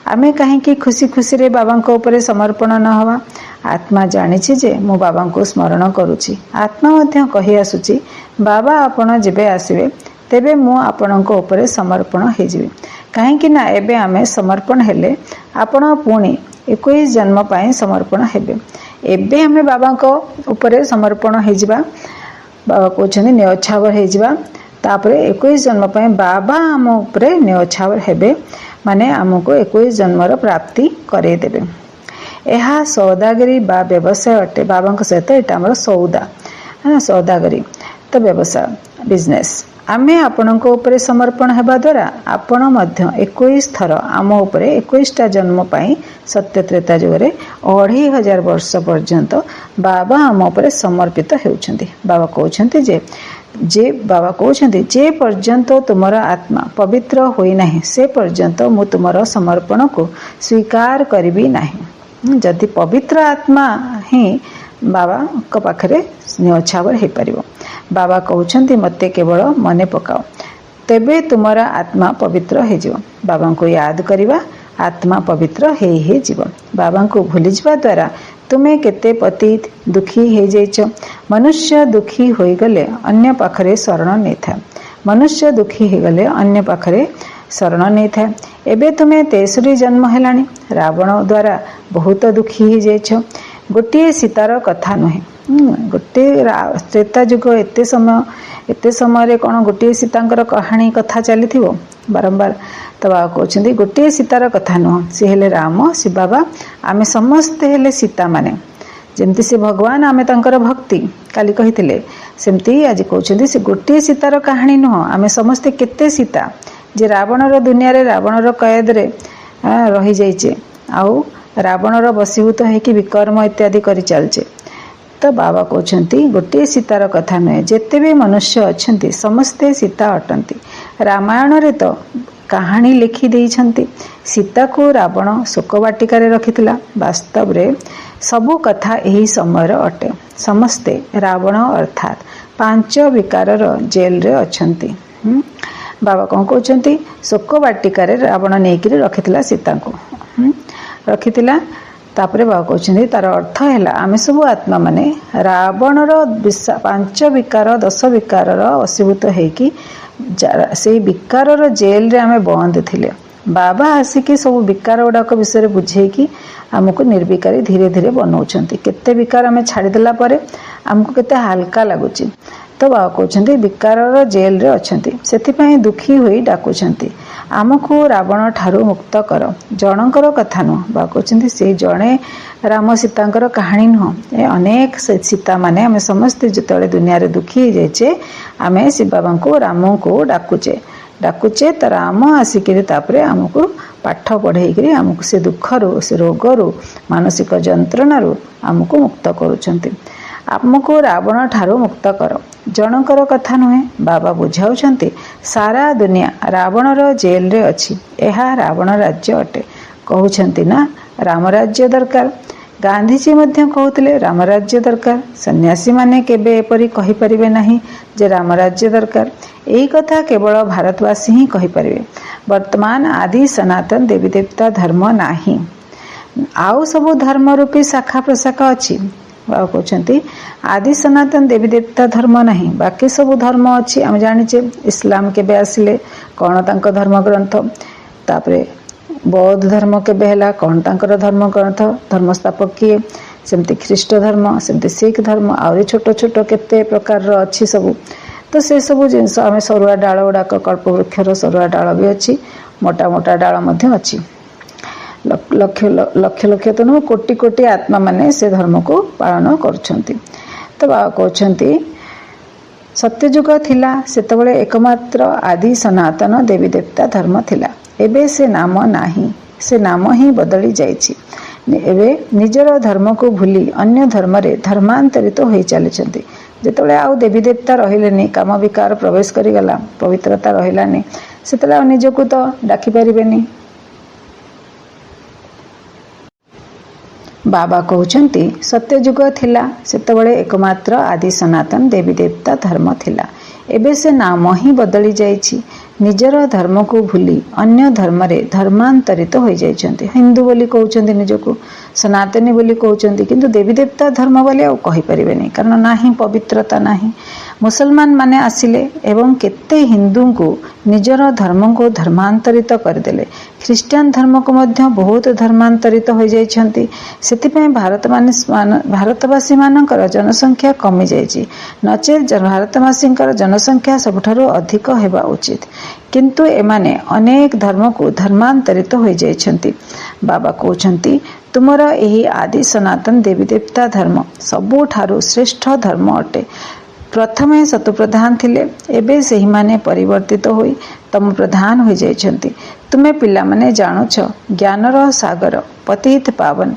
आमे काहेकि खुशी खुशी रे बाबा को ऊपर समर्पण न हवा। आत्मा जानिछि जे मु बाबा को स्मरण करुछि। आत्मा मध्य कहि आसुछि बाबा आपण जेबे आसीबे तेबे मु आपणको ऊपर समर्पण हेजिबे। काहेकि ना एबे आमे समर्पण हेले आपण पुणी 21 जन्म पाए समर्पण हेबे। एबे आमे बाबा को ऊपर समर्पण हेजिबा। बाबा कहउछन्ती न्योछावर हेजिबा। तापरे 21 जन्म पाए बाबा आम ऊपर न्योछावर हेबे माने आमको 21 जन्मर प्राप्ति करे देबे। यह सौदागरी बा व्यवसाय अटे। बाबा सहित एटा हमर सौदा सौदागरी तो व्यवसाय बिजनेस। आमे आपणको ऊपर समर्पण हेबा द्वारा आपण मध्य 21 थर आम ऊपर 21टा जन्म पाई सत्य त्रेता जुगरे 2500 वर्ष पर्यंत बाबा आम ऊपर समर्पित हेउछन्ती। बाबा कहउछन्ती जे बाबा कहउछन्ती जे पर्यंत तुमर आत्मा पवित्र होई नाही से पर्यंत मु तुमर समर्पण को स्वीकार करिबी नाही। जदि पवित्र आत्मा ही बाबा को पाखरे न्योछावर हे परिबो। बाबा कहउछन्ती मते केवल मने पकाओ तेबे तुमर आत्मा पवित्र हे जिवो। बाबा को याद करिबा आत्मा पवित्र हे जीव। बाबा को भूली जिबा द्वारा तुमे केते पतित दुखी हे जाइछ। मनुष्य दुखी होई गले अन्य पाखरे शरण नै था। मनुष्य दुखी हे गले अन्य पाखरे शरण नै था। एबे तुमे 63 जन्म हेलानी। रावण द्वारा बहुत दुखी हे जाइछ। गोटे सीतार कथा नुहे। गोटे त्रेता जुग एते समय रे कोन गोटे सीतांकर कहानी कथा चली थिबो बारंबार। तो बाबा कहउछन्ती गोटे सीतार कथा नुह सी हेले राम सी बाबा आमे समस्त हेले सीता माने। जेमती से भगवान आमे तांकर भक्ति काली कहिथिले सेमती आज कहउछन्ती से गोटे सीतार कहानी नुह आमे समस्त केते सीता जे रावणर दुनिया रे रावणर कैद रे रही जाइछे आउ रावणर वशीभूत हेकि विकर्म इत्यादि करि चलछे। तो बाबा कहउछन्ती गोटे सीतार कथा नुहे जेते भी मनुष्य अछन्ती समस्ते सीता अटंती। रामायण रे तो कहानी लिखि देइछन्ती सीता को रावण शोक वाटिका रे रखिथिला। वास्तव रे सबु कथा एही समयर अटे। समस्ते रावण अर्थात 5 विकारर जेल रे अछन्ती। बाबा कौन कहउछन्ती शोक वाटिका रे रावण नेकिरी रखिथिला सीता को रखिथिला। तापरे बाबा कहउछन्ती तार अर्थ हैला आमे सब आत्मा माने रावणर 5 विकार 10 विकारर वशीभूत हेकि से विकारर जेल रे आमे बंद थिले। बाबा आसिकी सब विकार गुड़ाक विषय बुझेकी आमको निर्विकारी धीरे धीरे बनाउछन्ती। केते विकार आमे छाड़ी देला परे आमको केते हल्का लागुची। तो बाबा कहउछन्ती विकारर जेल रे अछन्ती सेतिपई दुखी होई डाकुछन्ती आमको रावण ठारू मुक्त कर। जनकर कथा नुह। बाबा कहउछन्ती से जणे राम सीतांकर कहानी नुह ए अनेक सीता माने आमे समस्त जतले दुनिया रे दुखी जाइछे आमे शिव बाबा को राम को डाकुचे तो राम आसिक तापरे आमको पाठ पढ़ेकरी आमको से दुखर से रोगर मानसिक जंत्रणा आमको मुक्त करुछन्ती। ଆମକୁ ରାବଣ ଠାରୁ ମୁକ୍ତ କର। ଜଣଙ୍କର କଥା ନୁହେଁ, ବାବା ବୁଝାଉଛନ୍ତି ସାରା ଦୁନିଆ ରାବଣର ଜେଲରେ ଅଛି। ଏହା ରାବଣ ରାଜ୍ୟ ଅଟେ। କହୁଛନ୍ତି ନା ରାମରାଜ୍ୟ ଦରକାର। ଗାନ୍ଧିଜୀ ମଧ୍ୟ କହୁଥିଲେ ରାମରାଜ୍ୟ ଦରକାର। ସନ୍ନ୍ୟାସୀମାନେ କେବେ ଏପରି କହିପାରିବେ ନାହିଁ ଯେ ରାମରାଜ୍ୟ ଦରକାର। ଏହି କଥା କେବଳ ଭାରତବାସୀ ହିଁ କହିପାରିବେ। ବର୍ତ୍ତମାନ ଆଦି ସନାତନ ଦେବୀ ଦେବତା ଧର୍ମ ନାହିଁ, ଆଉ ସବୁ ଧର୍ମ ରୂପୀ ଶାଖା ପ୍ରଶାଖା ଅଛି। ବାବା କହୁଛନ୍ତି ଆଦି ସନାତନ ଦେବୀ ଦେବତା ଧର୍ମ ନାହିଁ, ବାକି ସବୁ ଧର୍ମ ଅଛି। ଆମେ ଜାଣିଛେ ଇସଲାମ କେବେ ଆସିଲେ, କ'ଣ ତାଙ୍କ ଧର୍ମ ଗ୍ରନ୍ଥ, ତାପରେ ବୌଦ୍ଧ ଧର୍ମ କେବେ ହେଲା, କ'ଣ ତାଙ୍କର ଧର୍ମ ଗ୍ରନ୍ଥ, ଧର୍ମ ସ୍ଥାପକ କିଏ, ସେମିତି ଖ୍ରୀଷ୍ଟ ଧର୍ମ, ସେମିତି ଶିଖ ଧର୍ମ, ଆହୁରି ଛୋଟ ଛୋଟ କେତେ ପ୍ରକାରର ଅଛି ସବୁ। ତ ସେ ସବୁ ଜିନିଷ ଆମେ ସରୁଆ ଡାଳ ଗୁଡ଼ାକ, କଳ୍ପବୃକ୍ଷର ସରୁଆ ଡାଳ ବି ଅଛି, ମୋଟା ମୋଟା ଡାଳ ମଧ୍ୟ ଅଛି। ଲକ୍ଷ ଲକ୍ଷ ତ ନୁହେଁ, କୋଟି କୋଟି ଆତ୍ମା ମାନେ ସେ ଧର୍ମକୁ ପାଳନ କରୁଛନ୍ତି। ତ ବାବା କହୁଛନ୍ତି ସତ୍ୟଯୁଗ ଥିଲା, ସେତେବେଳେ ଏକମାତ୍ର ଆଦି ସନାତନ ଦେବୀ ଦେବତା ଧର୍ମ ଥିଲା। ଏବେ ସେ ନାମ ନାହିଁ, ସେ ନାମ ହିଁ ବଦଳି ଯାଇଛି। ଏବେ ନିଜର ଧର୍ମକୁ ଭୁଲି ଅନ୍ୟ ଧର୍ମରେ ଧର୍ମାନ୍ତରିତ ହୋଇ ଚାଲିଛନ୍ତି। ଯେତେବେଳେ ଆଉ ଦେବୀ ଦେବତା ରହିଲେନି, କାମ ବିକାର ପ୍ରବେଶ କରିଗଲା, ପବିତ୍ରତା ରହିଲାନି, ସେତେବେଳେ ଆଉ ନିଜକୁ ତ ଡାକିପାରିବେନି। ବାବା କହୁଛନ୍ତି ସତ୍ୟଯୁଗ ଥିଲା, ସେତେବେଳେ ଏକମାତ୍ର ଆଦି ସନାତନ ଦେବୀ ଦେବତା ଧର୍ମ ଥିଲା। ଏବେ ସେ ନାମ ହିଁ ବଦଳି ଯାଇଛି। ନିଜର ଧର୍ମକୁ ଭୁଲି ଅନ୍ୟ ଧର୍ମରେ ଧର୍ମାନ୍ତରିତ ହୋଇଯାଇଛନ୍ତି। ହିନ୍ଦୁ ବୋଲି କହୁଛନ୍ତି ନିଜକୁ, ସନାତନୀ ବୋଲି କହୁଛନ୍ତି, କିନ୍ତୁ ଦେବୀ ଦେବତା ଧର୍ମ ବୋଲି ଆଉ କହିପାରିବେନି, କାରଣ ନାହିଁ, ପବିତ୍ରତା ନାହିଁ। ମୁସଲମାନ ମାନେ ଆସିଲେ ଏବଂ କେତେ ହିନ୍ଦୁଙ୍କୁ ନିଜର ଧର୍ମକୁ ଧର୍ମାନ୍ତରିତ କରିଦେଲେ। ଖ୍ରୀଷ୍ଟିଆନ ଧର୍ମକୁ ମଧ୍ୟ ବହୁତ ଧର୍ମାନ୍ତରିତ ହୋଇଯାଇଛନ୍ତି। ସେଥିପାଇଁ ଭାରତବାସୀ ମାନଙ୍କର ଜନସଂଖ୍ୟା କମିଯାଇଛି। ନଚେତ୍ ଭାରତବାସୀଙ୍କର ଜନସଂଖ୍ୟା ସବୁଠାରୁ ଅଧିକ ହେବା ଉଚିତ, କିନ୍ତୁ ଏମାନେ ଅନେକ ଧର୍ମକୁ ଧର୍ମାନ୍ତରିତ ହୋଇଯାଇଛନ୍ତି। ବାବା କହୁଛନ୍ତି ତୁମର ଏହି ଆଦି ସନାତନ ଦେବୀ ଦେବତା ଧର୍ମ ସବୁଠାରୁ ଶ୍ରେଷ୍ଠ ଧର୍ମ ଅଟେ। ପ୍ରଥମେ ଶତୁପ୍ରଧାନ ଥିଲେ, ଏବେ ସେହିମାନେ ପରିବର୍ତ୍ତିତ ହୋଇ ତମ ପ୍ରଧାନ ହୋଇଯାଇଛନ୍ତି। ତୁମେ ପିଲାମାନେ ଜାଣୁଛ ଜ୍ଞାନର ସାଗର ପତିତ ପାବନ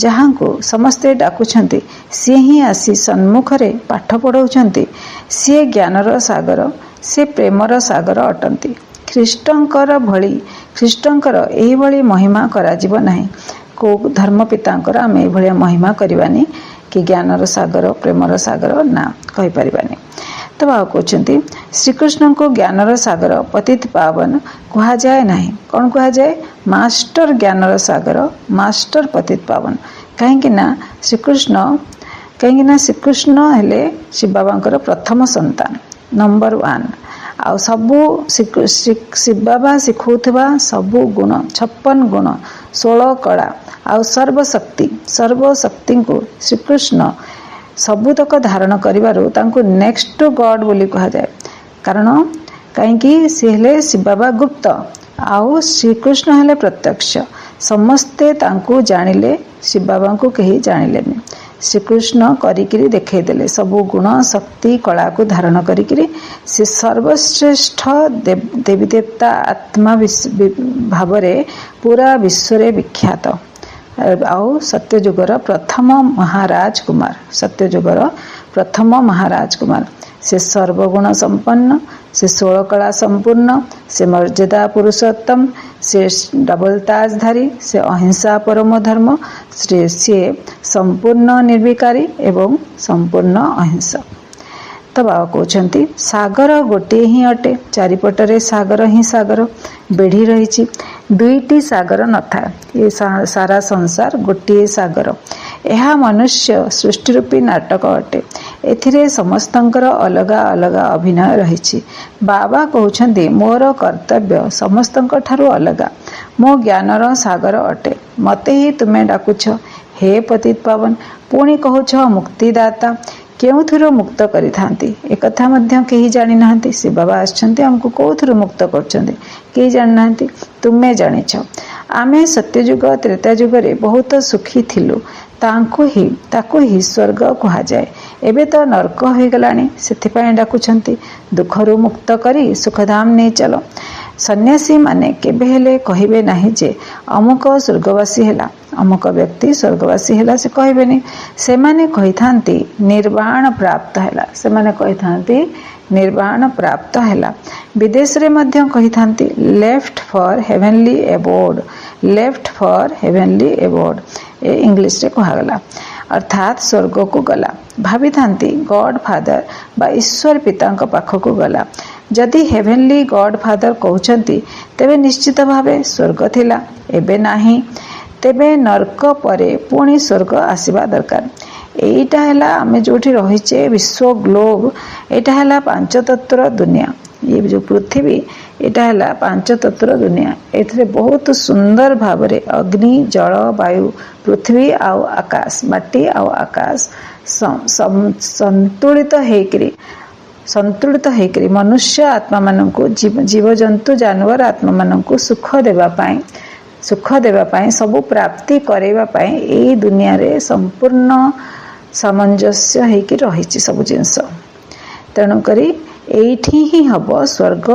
ଯାହାଙ୍କୁ ସମସ୍ତେ ଡାକୁଛନ୍ତି, ସିଏ ହିଁ ଆସି ସମ୍ମୁଖରେ ପାଠ ପଢ଼ାଉଛନ୍ତି। ସିଏ ଜ୍ଞାନର ସାଗର, ସେ ପ୍ରେମର ସାଗର ଅଟନ୍ତି। ଖ୍ରୀଷ୍ଟଙ୍କର ଏହିଭଳି ମହିମା କରାଯିବ ନାହିଁ। କେଉଁ ଧର୍ମ ପିତାଙ୍କର ଆମେ ଏଇଭଳିଆ ମହିମା କରିବାନି କି ଜ୍ଞାନର ସାଗର, ପ୍ରେମର ସାଗର, ନା, କହିପାରିବାନି। ତ ବାବା କହୁଛନ୍ତି ଶ୍ରୀକୃଷ୍ଣଙ୍କୁ ଜ୍ଞାନର ସାଗର ପତିତ ପାବନ କୁହାଯାଏ ନାହିଁ। କ'ଣ କୁହାଯାଏ? ମାଷ୍ଟର ଜ୍ଞାନର ସାଗର, ମାଷ୍ଟର ପତିତ ପାବନ। କାହିଁକି ନା ଶ୍ରୀକୃଷ୍ଣ ହେଲେ ଶିବ ବାବାଙ୍କର ପ୍ରଥମ ସନ୍ତାନ, ନମ୍ବର 1। ଆଉ ସବୁ ଶିବ ବାବା ଶିଖଉଥିବା ସବୁ ଗୁଣ, 56 ଗୁଣ, 16 କଳା ଆଉ ସର୍ବଶକ୍ତିଙ୍କୁ ଶ୍ରୀକୃଷ୍ଣ ସବୁତକ ଧାରଣ କରିବାରୁ ତାଙ୍କୁ ନେକ୍ସଟ ଟୁ ଗଡ୍ ବୋଲି କୁହାଯାଏ। କାହିଁକି ସେ ହେଲେ ଶିବ ବାବା ଗୁପ୍ତ ଆଉ ଶ୍ରୀକୃଷ୍ଣ ହେଲେ ପ୍ରତ୍ୟକ୍ଷ। ସମସ୍ତେ ତାଙ୍କୁ ଜାଣିଲେ, ଶିବ ବାବାଙ୍କୁ କେହି ଜାଣିଲେନି। ଶ୍ରୀକୃଷ୍ଣ କରିକିରି ଦେଖେଇଦେଲେ, ସବୁ ଗୁଣ ଶକ୍ତି କଳାକୁ ଧାରଣ କରିକିରି ସେ ସର୍ବଶ୍ରେଷ୍ଠ ଦେବୀ ଦେବତା ଆତ୍ମା ଭାବରେ ପୁରା ବିଶ୍ୱରେ ବିଖ୍ୟାତ। ଆଉ ସତ୍ୟଯୁଗର ପ୍ରଥମ ମହାରାଜ କୁମାର। ସେ ସର୍ବଗୁଣ ସମ୍ପନ୍ନ, ସେ 16 କଳା ସମ୍ପୂର୍ଣ୍ଣ, ସେ ମର୍ଯ୍ୟାଦା ପୁରୁଷୋତ୍ତମ, ସେ ଡବଲ ତାଜଧାରୀ, ସେ ଅହିଂସା ପରମ ଧର୍ମ, ସିଏ ସମ୍ପୂର୍ଣ୍ଣ ନିର୍ବିକାରୀ ଏବଂ ସମ୍ପୂର୍ଣ୍ଣ ଅହିଂସା। ତ ବାବା କହୁଛନ୍ତି ସାଗର ଗୋଟିଏ ହିଁ ଅଟେ, ଚାରିପଟରେ ସାଗର ହିଁ ସାଗର ବେଢ଼ି ରହିଛି। ଦୁଇଟି ସାଗର ନଥାଏ। ଏ ସାରା ସଂସାର ଗୋଟିଏ ସାଗର। ଏହା ମନୁଷ୍ୟ ସୃଷ୍ଟି ରୂପୀ ନାଟକ ଅଟେ। ଏଥିରେ ସମସ୍ତଙ୍କର ଅଲଗା ଅଲଗା ଅଭିନୟ ରହିଛି। ବାବା କହୁଛନ୍ତି ମୋର କର୍ତ୍ତବ୍ୟ ସମସ୍ତଙ୍କ ଠାରୁ ଅଲଗା। ମୋ ଜ୍ଞାନର ସାଗର ଅଟେ। ମୋତେ ହିଁ ତୁମେ ଡାକୁଛ ହେ ପତିତ ପାବନ। ପୁଣି କହୁଛ ମୁକ୍ତିଦାତା। କେଉଁଥିରୁ ମୁକ୍ତ କରିଥାନ୍ତି ଏକଥା ମଧ୍ୟ କେହି ଜାଣିନାହାନ୍ତି। ଶିବ ବାବା ଆସିଛନ୍ତି, ଆମକୁ କେଉଁଥିରୁ ମୁକ୍ତ କରୁଛନ୍ତି କେହି ଜାଣିନାହାନ୍ତି, ତୁମେ ଜାଣିଛ। ଆମେ ସତ୍ୟଯୁଗ ତ୍ରେତା ଯୁଗରେ ବହୁତ ସୁଖୀ ଥିଲୁ, ତାକୁ ହିଁ ସ୍ୱର୍ଗ କୁହାଯାଏ। ଏବେ ତ ନର୍କ ହୋଇଗଲାଣି, ସେଥିପାଇଁ ଡାକୁଛନ୍ତି ଦୁଃଖରୁ ମୁକ୍ତ କରି ସୁଖଧାମ ନେଇ ଚାଲ। सन्यासी माने केबे हेले कहिबे नाही जे अमुक स्वर्गवासी हेला, अमुक व्यक्ति स्वर्गवासी हेला से कहबेनी। से माने कहिथांती निर्वाण प्राप्त हेला, से माने कहिथांती निर्वाण प्राप्त हेला। विदेश रे मध्य कहिथांती left for heavenly abode, left for heavenly abode ए इंग्लिश रे कहगला, अर्थात स्वर्ग को गला। भाभी थांती गॉड फादर बा ईश्वर पिता पाख को गला। जदि हेवेनली गॉड फादर कहउछंती तेबे निश्चित भावे स्वर्ग थिला, एबे नाही, तेबे नरक परे पुणी स्वर्ग आसीबा दरकार। एटा हैला आमे जोठी रहिचे विश्व ग्लोब, एटा हैला पांच तत्वर दुनिया। ये जो पृथ्वी एटा हैला पांच तत्वर दुनिया। एथरे बहुत सुंदर भावरे अग्नि जल वायु पृथ्वी आउ आकाश, माटी आउ आकाश संतुलित हेकरी मनुष्य आत्मा माननकु जीव जंतु जानवर आत्मा माननकु सुख देवा पाई सब प्राप्ति करेवा पाई एई दुनिया रे संपूर्ण सामंजस्य हेकि रहिछि सब जिंस। तेणु करी एठी ही हबो स्वर्ग,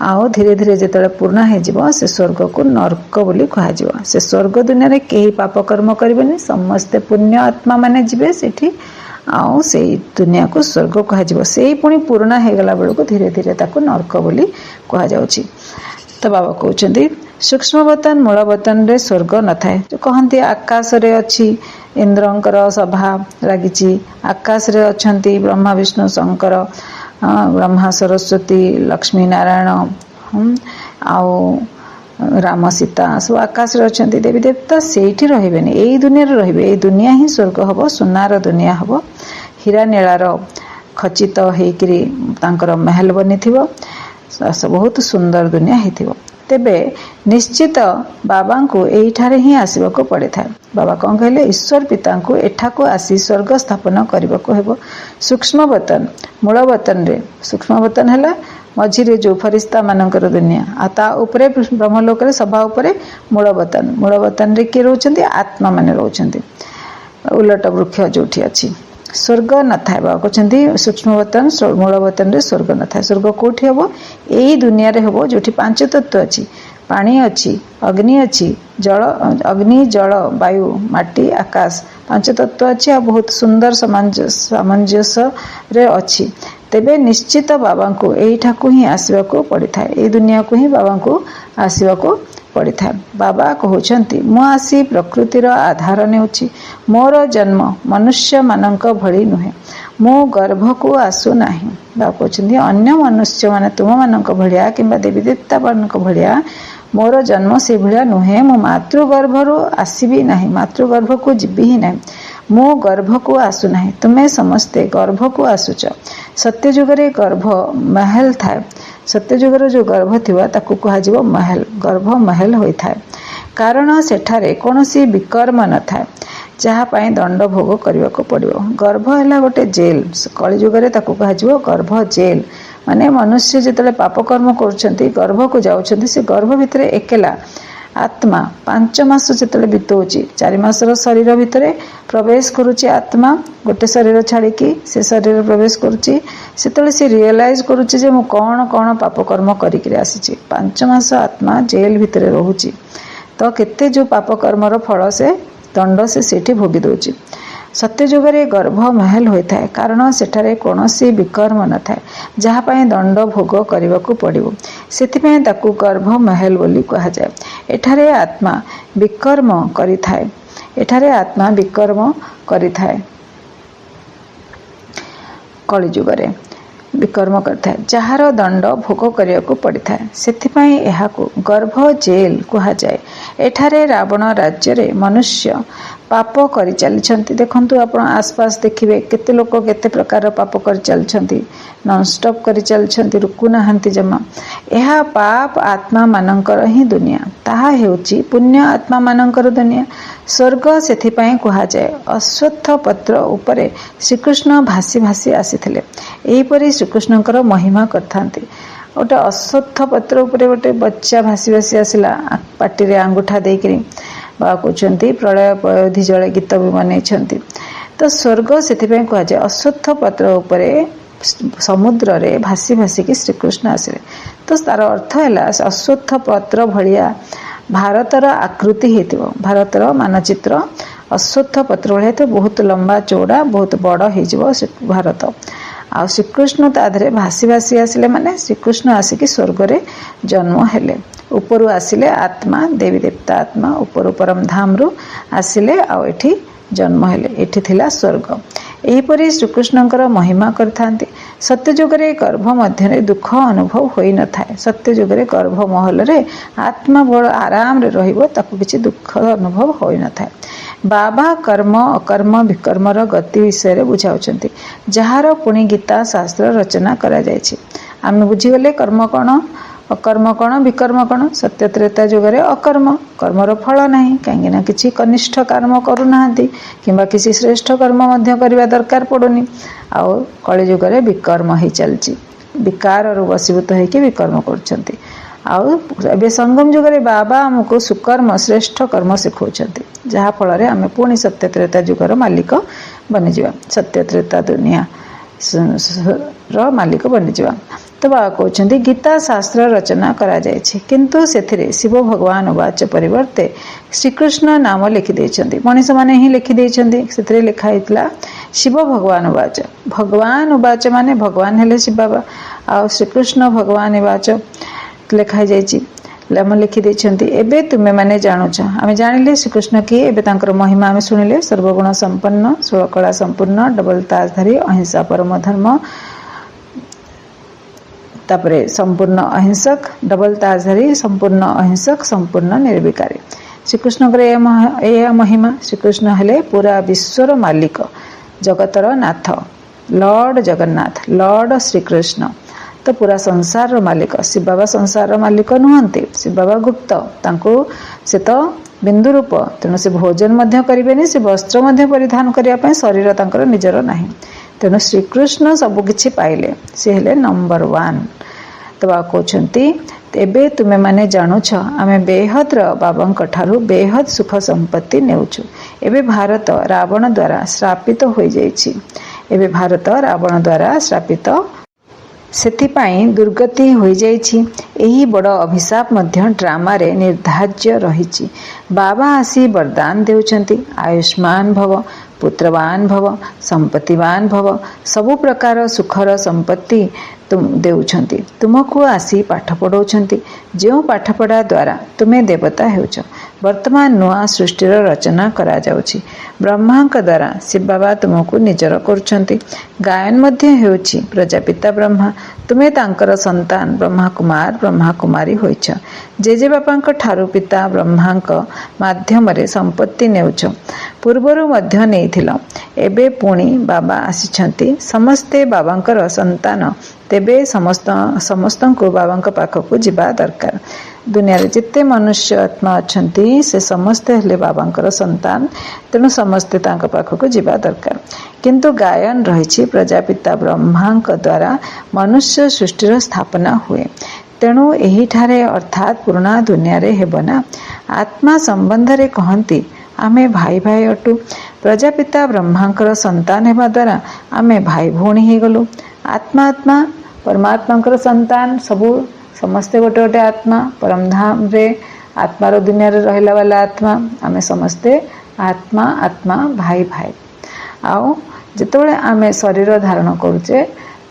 आउ धीरे धीरे जेतले पूर्ण हे जिवो से स्वर्ग को नरक बोली कहा जिवो। से स्वर्ग दुनिया रे केही पाप कर्म करिबेनी, समस्त पुण्य आत्मा माने जिवे सेठी, आउ से दुनिया को स्वर्ग कहा जिवो। सेही पुणी पूर्ण हे गला बेलको धीरे धीरे ताको नरक बोली कहा जाउछि। तो बाबा कहउछंती सूक्ष्म वतन मूल वतन रे स्वर्ग न थाए। जो कहंती आकाश रे अछि इंद्रंकर सभा लागिछि, आकाश रे अछंती ब्रह्मा विष्णु शंकर, ब्रह्मा सरस्वती लक्ष्मी नारायण, आउ राम सीता सब आकाश रे अछंती। देवी देवता सेठी रहिबेनी, एई दुनिया रे रहिबे। एई दुनिया ही स्वर्ग हबो, सुनार दुनिया हबो, हीरा नीलार खचित हेकरी तांकर महल बनिथिबो, बहुत सुंदर दुनिया हेथिबो। तेबे निश्चित बाबा को एठारे ही आसीबाको पड़े था। बाबा कौन कहले, ईश्वर पिता को एठाको आसी स्वर्ग स्थापन करबाको हेबो। सूक्ष्म वतन मूल वतन रे, सूक्ष्म वतन हैला मझी रे जो फरिश्ता मानकर दुनिया, आ ता ऊपरे ब्रह्मलोक रे सभा ऊपरे मूल वतन। मूल वतन रे के रहउछंती आत्मा माने रहउछंती, उलट वृक्ष जोठी अछि। स्वर्ग न थाए। बाबा कहते सूक्ष्म वतन मूल वतन रे स्वर्ग न थाए। स्वर्ग कोठी हबो, एई दुनिया रे हबो जोठी पांच तत्व अछि, पानी अछि, अग्नि अछि, जल अग्नि जल वायु माटी आकाश, पांच तत्व अछि आ बहुत सुंदर सामंजस्य रे अछि। तेबे निश्चित बाबा को एठा को ही आसीबा को पड़ी थाए, ए दुनिया को ही बाबा को आसीबा को पड़ी थाए। बाबा कहउछंती मु आसी प्रकृतिर आधार नेउछि, मोर जन्म मनुष्य मानक भଳି नुहे, मु गर्भ को आसु नाही। बाबा कहउछंती अन्य मनुष्य माने तुम मानक भଳିया किंबा देवी देवता मानक भଳିया मोर जन्म से भलिया नुहे, मु मातृगर्भरु आसीबी नाही, मातृगर्भ को जीवी ही नाही, मु गर्भ को आसु नाही, तुमे समस्ते गर्भ को आसुच। सत्य युग रे गर्भ महल थाए, सत्य युग रे जो गर्भ थिबा ताकू कहा जिवो महल, गर्भ महल होई थाए। कारण सेठारे कोनोसी विकर्म न थाए जहा पाई दंड भोग करबा को पड़िबो। गर्भ हैला गोटे जेल, कलि युग रे ताकू कहा जिवो गर्भ जेल। माने मनुष्य जेतले पाप कर्म करछंती गर्भ को जाउछंती, से गर्भ भितरे एकेला आत्मा 5 मास जेतले बितौची, 4 मासर शरीर भितरे प्रवेश करूची आत्मा, गोटे शरीर छाड़ी की से शरीर प्रवेश करूची, सेतले से रियलाइज करूची जे मु कोन कोन पाप कर्म करी के आसीची। 5 मास आत्मा जेल भितरे रहूची, तो केते जो पाप कर्मर फल से दंड से सेठी भोगी दउची। सत्य युग रे गर्भ महल होई थाए, कारण सेठारे कोनोसी विकर्म न थाए जहा पाई दंड भोग करबा को पड़िबो, सेथिपय ताकू गर्भ महल बोली कहा जाय। एठारे आत्मा विकर्म करि थाए, एठारे आत्मा विकर्म करि थाए, कलि युग रे विकर्म करथाए, जहार दंड भोग करिया को पड़िथाए, सेथिपय एहाको गर्भ जेल कहा जाय। एठारे रावण राज्य रे मनुष्य पाप करि चलिछंती। देखंतु आपण आसपास देखिबे केते लोक केते प्रकार पाप करि चलिछंती, नॉन स्टॉप करि चलिछंती, रुकु नाहंती जमा। एहा पाप आत्मा मानकर ही दुनिया, ताहा हेउची पुण्य आत्मा मानकर दुनिया। स्वर्ग सेथिपय कहा जाय। अश्वत्थ पत्र उपरे श्रीकृष्ण भासी भासी आसीथिले, एही परि श्रीकृष्णकर महिमा करथांती। गोटे अश्वत्थ पत्र उपरे गोटे बच्चा भासी भासी आसिला, पाटी रे अंगूठा देकरी। बाबा कहउछंती प्रलय पयोधि जले गीत भी बनेछंती। तो स्वर्ग सेथिपय कहा जाय। अश्वत्थ पत्र उपरे समुद्र रे भासी भासिकी श्रीकृष्ण आसिले। तो तार अर्थ है अश्वत्थ पत्र भलिया भारतर आकृति हेतिबो। भारतर मानचित्र अश्वत्थ पत्र भलिया तो बहुत लंबा चौड़ा बहुत बड़ हो भारत। आ श्रीकृष्ण ताधरे भासी भासी आसिले माने श्रीकृष्ण आसिकी स्वर्ग रे जन्म हेले। उपरु आसिले आत्मा देवी देवता आत्मा उपरु परम धाम रु आसिले आ एठी जन्म हेले। एठी थिला स्वर्ग। एहीपरि श्रीकृष्णଙ୍କର महिमा କରିଥାନ୍ତି। सत्ययुगरे गर्भ मध्य दुख अनुभव होई न थाए। सत्ययुगरे गर्भ महलरे आत्मा बड़ आराम रे रहिबो ताकू किछि दुख अनुभव होई न थाए। बाबा कर्म अकर्म विकर्मर गति विषय रे बुझाउछंती जहार पुणी गीता शास्त्र रचना करा जायछि। आमे बुझिगले कर्म कोन अकर्म कोन विकर्म कोन। सत्य त्रेता युगरे अकर्म कर्मर फल नाही काहेकि ना किछि कनिष्ठ कर्म करू नाहंती किंबा किछि श्रेष्ठ कर्म मध्य करिवा दरकार पडुनी। आ कଳି युगरे विकर्म ही चलछि विकार रु वशीभूत है कि विकर्म करछंती। आबे संगम युगरे बाबा हमको सुकर्म श्रेष्ठ कर्म सिखौछंती जहा फल रे आमे पुणी सत्य त्रेता युगर मालिक बनि जिवा। सत्य त्रेता दुनिया रो मालिक बनि जिवा। तो बाबा कहते गीता शास्त्र रचना करा जायछि किंतु सेथिरे शिव भगवान उवाच परिवर्ते श्रीकृष्ण नाम लिखि देछंती। मनीष माने ही लिखि देछंती। सेथिरे लिखा हितला शिव भगवान उवाच। भगवान उवाच माने भगवान हेले शिव बाबा आ श्रीकृष्ण भगवान उवाच लिखा जायछि लम लिखि देछंती। एबे तुमे माने जानुछ आमे जानिले श्रीकृष्ण किए। एबे तांकर महिमा आमे सुनिले सर्वगुण संपन्न 16 कला संपूर्ण डबल ताजधारी अहिंसा परम धर्म तापरे संपूर्ण अहिंसक डबल ताजधारी संपूर्ण अहिंसक संपूर्ण निर्विकारी। श्रीकृष्ण ए महिमा। श्रीकृष्ण हेले पूरा विश्वर मालिक जगतर नाथ लॉर्ड जगन्नाथ लॉर्ड श्रीकृष्ण। तो पूरा संसार मालिक शिव बाबा संसार मालिक नुहंती। शिव बाबा गुप्त तांको से तो बिंदु रूप तेणु से भोजन मध्य करेनि से वस्त्र मध्य परिधान करने शरीर तांकर निजर नाही। तेणु श्रीकृष्ण सबकिछि पाइले से हेले नंबर 1। तो बा कहते एबे तुमे माने जानुछ आमे बेहद बाबा ठारू बेहद सुख संपत्ति नेउछु। एबे भारत रावण द्वारा श्रापित हो जाइछि। एबे भारत रावण द्वारा श्रापित सेथिपाई दुर्गति हो जाइछि। एही बड़ अभिशाप मध्य ड्रामा रे निर्धार्य रहिछि। बाबा आसी वरदान देउछंती आयुष्मान भव पुत्रवान भव संपत्तिवान भव सबु प्रकार सुखर संपत्ति तुम देउछंती। तुमको आसी पाठ पढ़ौछंती जो पाठ पढ़ा द्वारा तुमे देवता हेउछ। वर्तमान नुआ सृष्टिर रचना करा जाउछि। ब्रह्मांक द्वारा शिव बाबा तुमको निजर करुछंती। गायन मध्य हेउछि प्रजापिता ब्रह्मा। तुमे तांकर संतान ब्रह्मा कुमार ब्रह्मा कुमारी होइछ। जेजे बापांक ठारू पिता ब्रह्मांक माध्यम रे संपत्ति नेउछ। पूर्वरु मध्य नेइथिल एबे पुणी बाबा आसिछंती। समस्ते बाबांकर संतान तेबे समस्त को बाबांक पाखकु जिबा दरकार। दुनिया रे जिते मनुष्य आत्मा अछंती से समस्ते हेले बाबांकर संतान तेणु समस्ते तांक पाखकु जिबा दरकार। किंतु गायन रहिछि प्रजापिता ब्रह्मांक द्वारा मनुष्य सृष्टिर स्थापना हुए। तेणु एही ठारे अर्थात पुराणा दुनिया रे हेबना आत्मा संबंध रे कहंती आमे भाई भाई अटु। प्रजापिता ब्रह्मांकर संतान हेबा द्वारा आमे भाई भौणी हे गलु। आत्मा आत्मा परमात्मांकर संतान सबु समस्ते गोटे गोटे आत्मा परम धाम रे आत्मार दुनिया रे रहला वाला आत्मा आमे समस्ते आत्मा आत्मा भाई भाई। आउ जेतोळे आमे शरीर धारण करूचे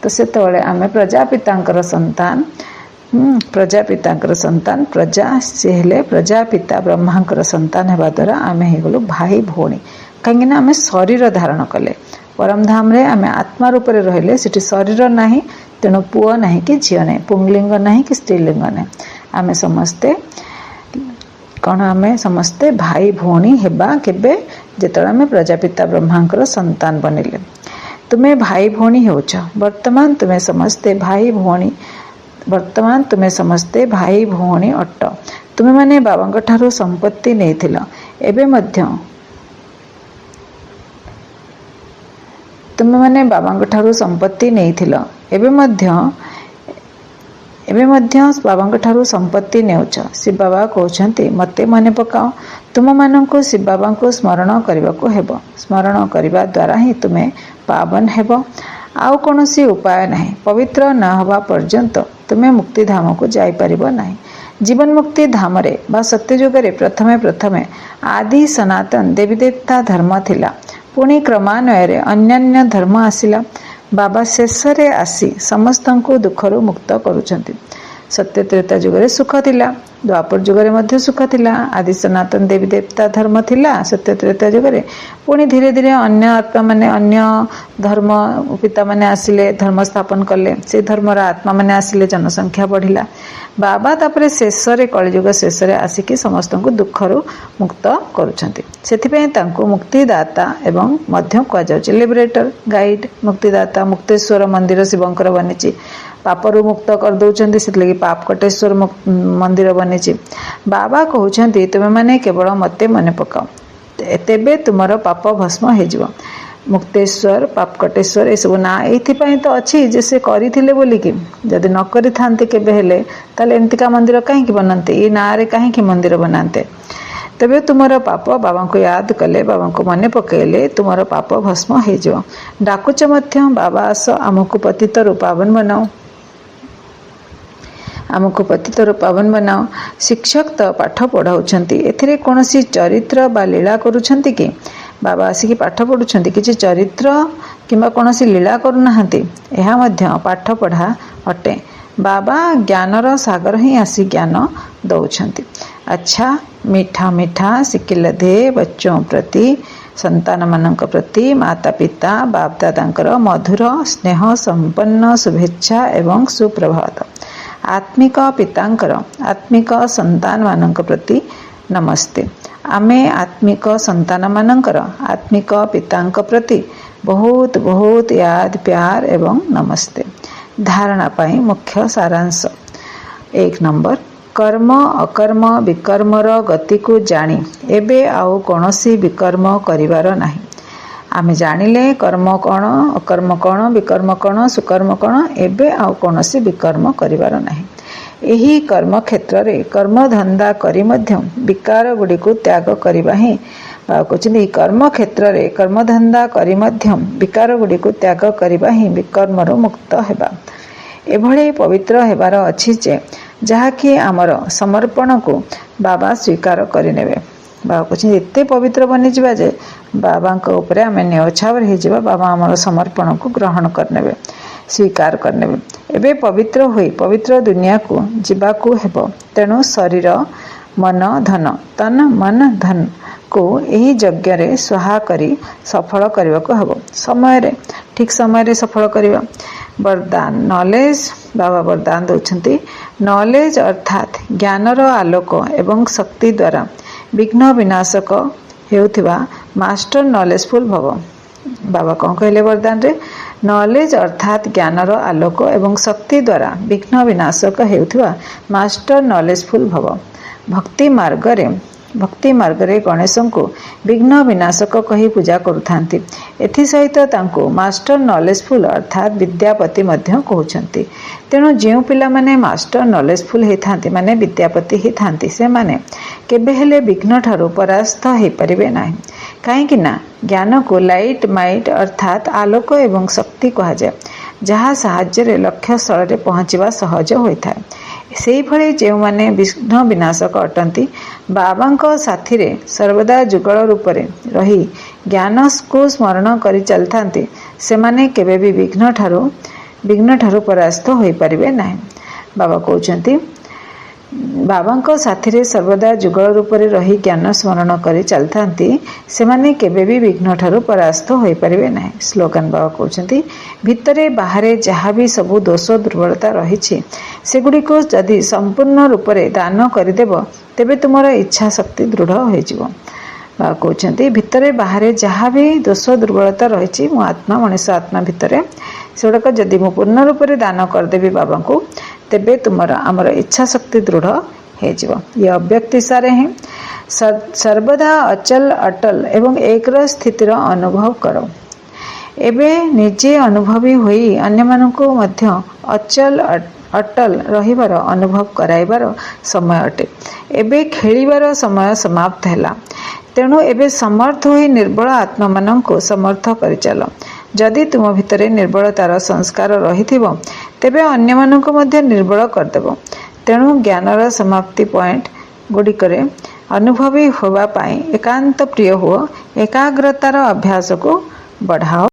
तो सेतोळे आमे प्रजापितांकर संतान प्रजापितांकर संतान प्रजा से हेले प्रजापिता ब्रह्मांकर संतान हेबा द्वारा आमे हे गलु भाई भौणी। कहीं ना आमे शरीर धारण कले परम धाम रे आमे आत्मा रूप रे रहले सेठी शरीर नाही तेणु पुओ नाही कि झियो नाही पुंगलिंग नाही कि स्त्रीलिंग नाही। आमे समस्ते कौन आमे समस्ते भाई भौणी हेबा केबे जेतळे आमे प्रजापिता ब्रह्मांकर संतान बनिले। तुमे भाई भौणी होछ। वर्तमान तुमे समस्ते भाई भौणी वर्तमान तुमे समस्ते भाई भौणी अट। तुमे माने बाबांक ठारू संपत्ति नेथिल एबे मध्य तुमे माने बाबांक ठारू संपत्ति नेथिल एबे मध्य बाबांक ठारू संपत्ति नेउछ। शिव बाबा कहउछंती मते मने पकाओ। तुम माननको शिव बाबा को स्मरण करबा को हेबो। स्मरण करबा द्वारा ही तुमे पावन हेबो। आउ कौनसी उपाय नहीं। पवित्र न हवा पर्यंत तुमे मुक्ति धाम को जाई परिबो नहीं। जीवन मुक्ति धाम रे बा सत्ययुगे प्रथमे प्रथमे आदि सनातन देवी देवता धर्म थिला। पुणी क्रमान्वय अन्यान्य धर्म आसिला। बाबा शेष रे आसी समस्तंकु दुखरु मुक्त करुछंती। सत्य त्रेता जुगरे सुख थिला, द्वापर जुगरे मध्य सुख थिला। आदि सनातन देवी देवता धर्म थिला सत्य त्रेता जुगरे। पुणी धीरे धीरे अन्य आत्मा माने अन्य धर्म पिता माने आसिले, धर्म स्थापन कले। से धर्मर आत्मा माने आसिले, जनसंख्या बढ़िला। बाबा तापरे शेष रे कलिजुग शेष रे आसिकी समस्तंकु दुखरु मुक्त करुछंती। सेथिपय तांकु मुक्तिदाता एवं मध्य कुआ जाउछि। लिबरेटर, गाइड, मुक्तिदाता। मुक्तेश्वर मंदिर शिवंकर बनिछि। पापरु मुक्त कर दउछंती, सेतलगी पाप कटेश्वर मंदिर बनिछि। बाबा कहउछंती तुमे माने केवल मते मने पकाओ, तेबे तुमरो पाप भस्म हे जिवो। मुक्तेश्वर, पाप कटेश्वर ए सब ना एथिपय तो अछि जे से करिथिले बोली कि। जदि न करि थांते केबे हेले ताले एंतिका मंदिर काहे कि बनंते, ई ना रे काहे कि मंदिर बनाते। तेबे तुमरो पाप बाबा को याद कले, बाबा को मने पकेले तुमरो पाप भस्म हे जिवो। डाकुच मध्य बाबा आस आमको पतित रु पावन बनाओ, आमको पतित रु पावन बनाओ। शिक्षक तो पाठ पढ़ाउछंती, एथिरे कोनोसी चरित्र बा लीला करूछंती कि। बाबा आसिकी पाठ पढ़ुछंती, किछि चरित्र किंबा कोनोसी लीला करूनाहांती। एहा मध्य पाठ पढ़ा अटे। बाबा ज्ञानर सागर ही आसी ज्ञान दउछंती। अच्छा मीठा मीठा सिकिल दे बच्चों प्रति, संतान मानक प्रति माता पिता बाप दादांकर मधुर स्नेह संपन्न शुभेच्छा एवं सुप्रभात। आत्मिक पितांकर आत्मिक संतान मानक प्रति नमस्ते। आमे आत्मिक संतान मानकर आत्मिक पितांक प्रति बहुत बहुत याद प्यार एवं नमस्ते। धारणा पाई मुख्य सारांश। 1 नंबर, कर्म अकर्म विकर्मर गति को जानी एबे आउ कौनसी विकर्म करिवार नाही। आमे जानिले कर्म कौन, अकर्म कौन, विकर्म कौन, सुकर्म कौन, एबे आउ कौनसी विकर्म करिवार नाही। एही कर्म क्षेत्र रे कर्म धंदा करी मध्य विकार गुडी को त्याग करिबा ही कहउछिनी। कर्म क्षेत्र रे कर्म धंदा करी मध्य विकार गुडी को त्याग करिबा ही विकर्मरो मुक्त हेबा। एभळे पवित्र हेबार अछि जे जहाँकि आमर समर्पण को बाबा स्वीकार करिनेबे। बाबा कहते एते पवित्र बनी जावा जे बाबा ऊपर आम न्यौछावर हो, बाबा आमर समर्पण को ग्रहण करने, स्वीकार करने। एबे पवित्र हुई पवित्र दुनिया को जीवाकू हेबो। तेणु शरीर मन धन, तन मन धन को यही यज्ञ रे स्वाहा करी सफल करने को हेबो। समय रे ठीक समय रे सफल करवा। वरदान नॉलेज, बाबा वरदान दौरान नॉलेज अर्थात ज्ञानर आलोक एवं शक्ति द्वारा विघ्न विनाशक हेउथिबा मास्टर नॉलेजफुल भव। बाबा कौन कहले वरदान रे? नॉलेज अर्थात ज्ञानर आलोक एवं शक्ति द्वारा विघ्न विनाशक हेउथिबा मास्टर नॉलेजफुल भव। भक्ति मार्ग रे गणेश को विघ्न विनाशक कही पूजा करुथांती। एथि सहित तांको मास्टर नॉलेजफुल अर्थात विद्यापति मध्य कहउछंती। तेणु जो पिला माने मास्टर नॉलेजफुल हे थांती माने विद्यापति ही थांती, से माने केबे हेले विघ्न ठारू परास्त हे परिबे नाही। काहेकि ना ज्ञान को लाइट माइट अर्थात आलोक एवं शक्ति कहा जाए, जहाँ साहाय्य लक्ष्य स्थल रे पहुँचवा सहज होता है। से भले जो माने विघ्न विनाशक अटंती बाबा साथी रे सर्वदा जुगल रूप में रही ज्ञान को स्मरण कर चलती, से माने केबे भी विघ्न ठारू परास्त हो पारिबे नाही। बाबा कहउछंती बाबा साथी रे सर्वदा जुगल रूप में रही ज्ञान स्मरण कर चलती, से माने केबे भी विघ्न ठारू परास्त हो पारिबे नाही। स्लोगन बाबा कहउछंती भितरे बाहरे जहाँ भी सबू दोष दुर्बलता रही सेगुड़ी को जदि संपूर्ण रूप से दान करदेव तेबे तुमर इच्छा शक्ति दृढ़ हो। बाबा कहउछंती भितरे बाहरे जहाँ भी दोष दुर्बलता रही मो आत्मा मनीष आत्मा भितरे सेगुड़ाक जदि मु पूर्ण रूप से दान करदेवी बाबा को, तेबे तुमर आमर इच्छा शक्ति दृढ़ हो। ये अव्यक्ति सारे ही सर्वदा अचल अटल एवं एक स्थितिर अनुभव करो। एबे निजे अनुभवी होई अन्य माननको मध्य अचल अटल रहिबार अनुभव कराइबार समय अटे। एबे खेलिबार समय समाप्त हैला। तेणु एबे समर्थ होई निर्बल आत्मा माननको समर्थ करि चलो। जदि तुम भितर निर्बलतार संस्कार रही तेबे अन्यमानंको मध्य निर्बल करदेव। तेणु ज्ञानर समाप्ति पॉइंट गुड़िकरे अनुभवी होगा पाई एकांत प्रिय हुओ, एकाग्रतार अभ्यास को बढ़ाओ।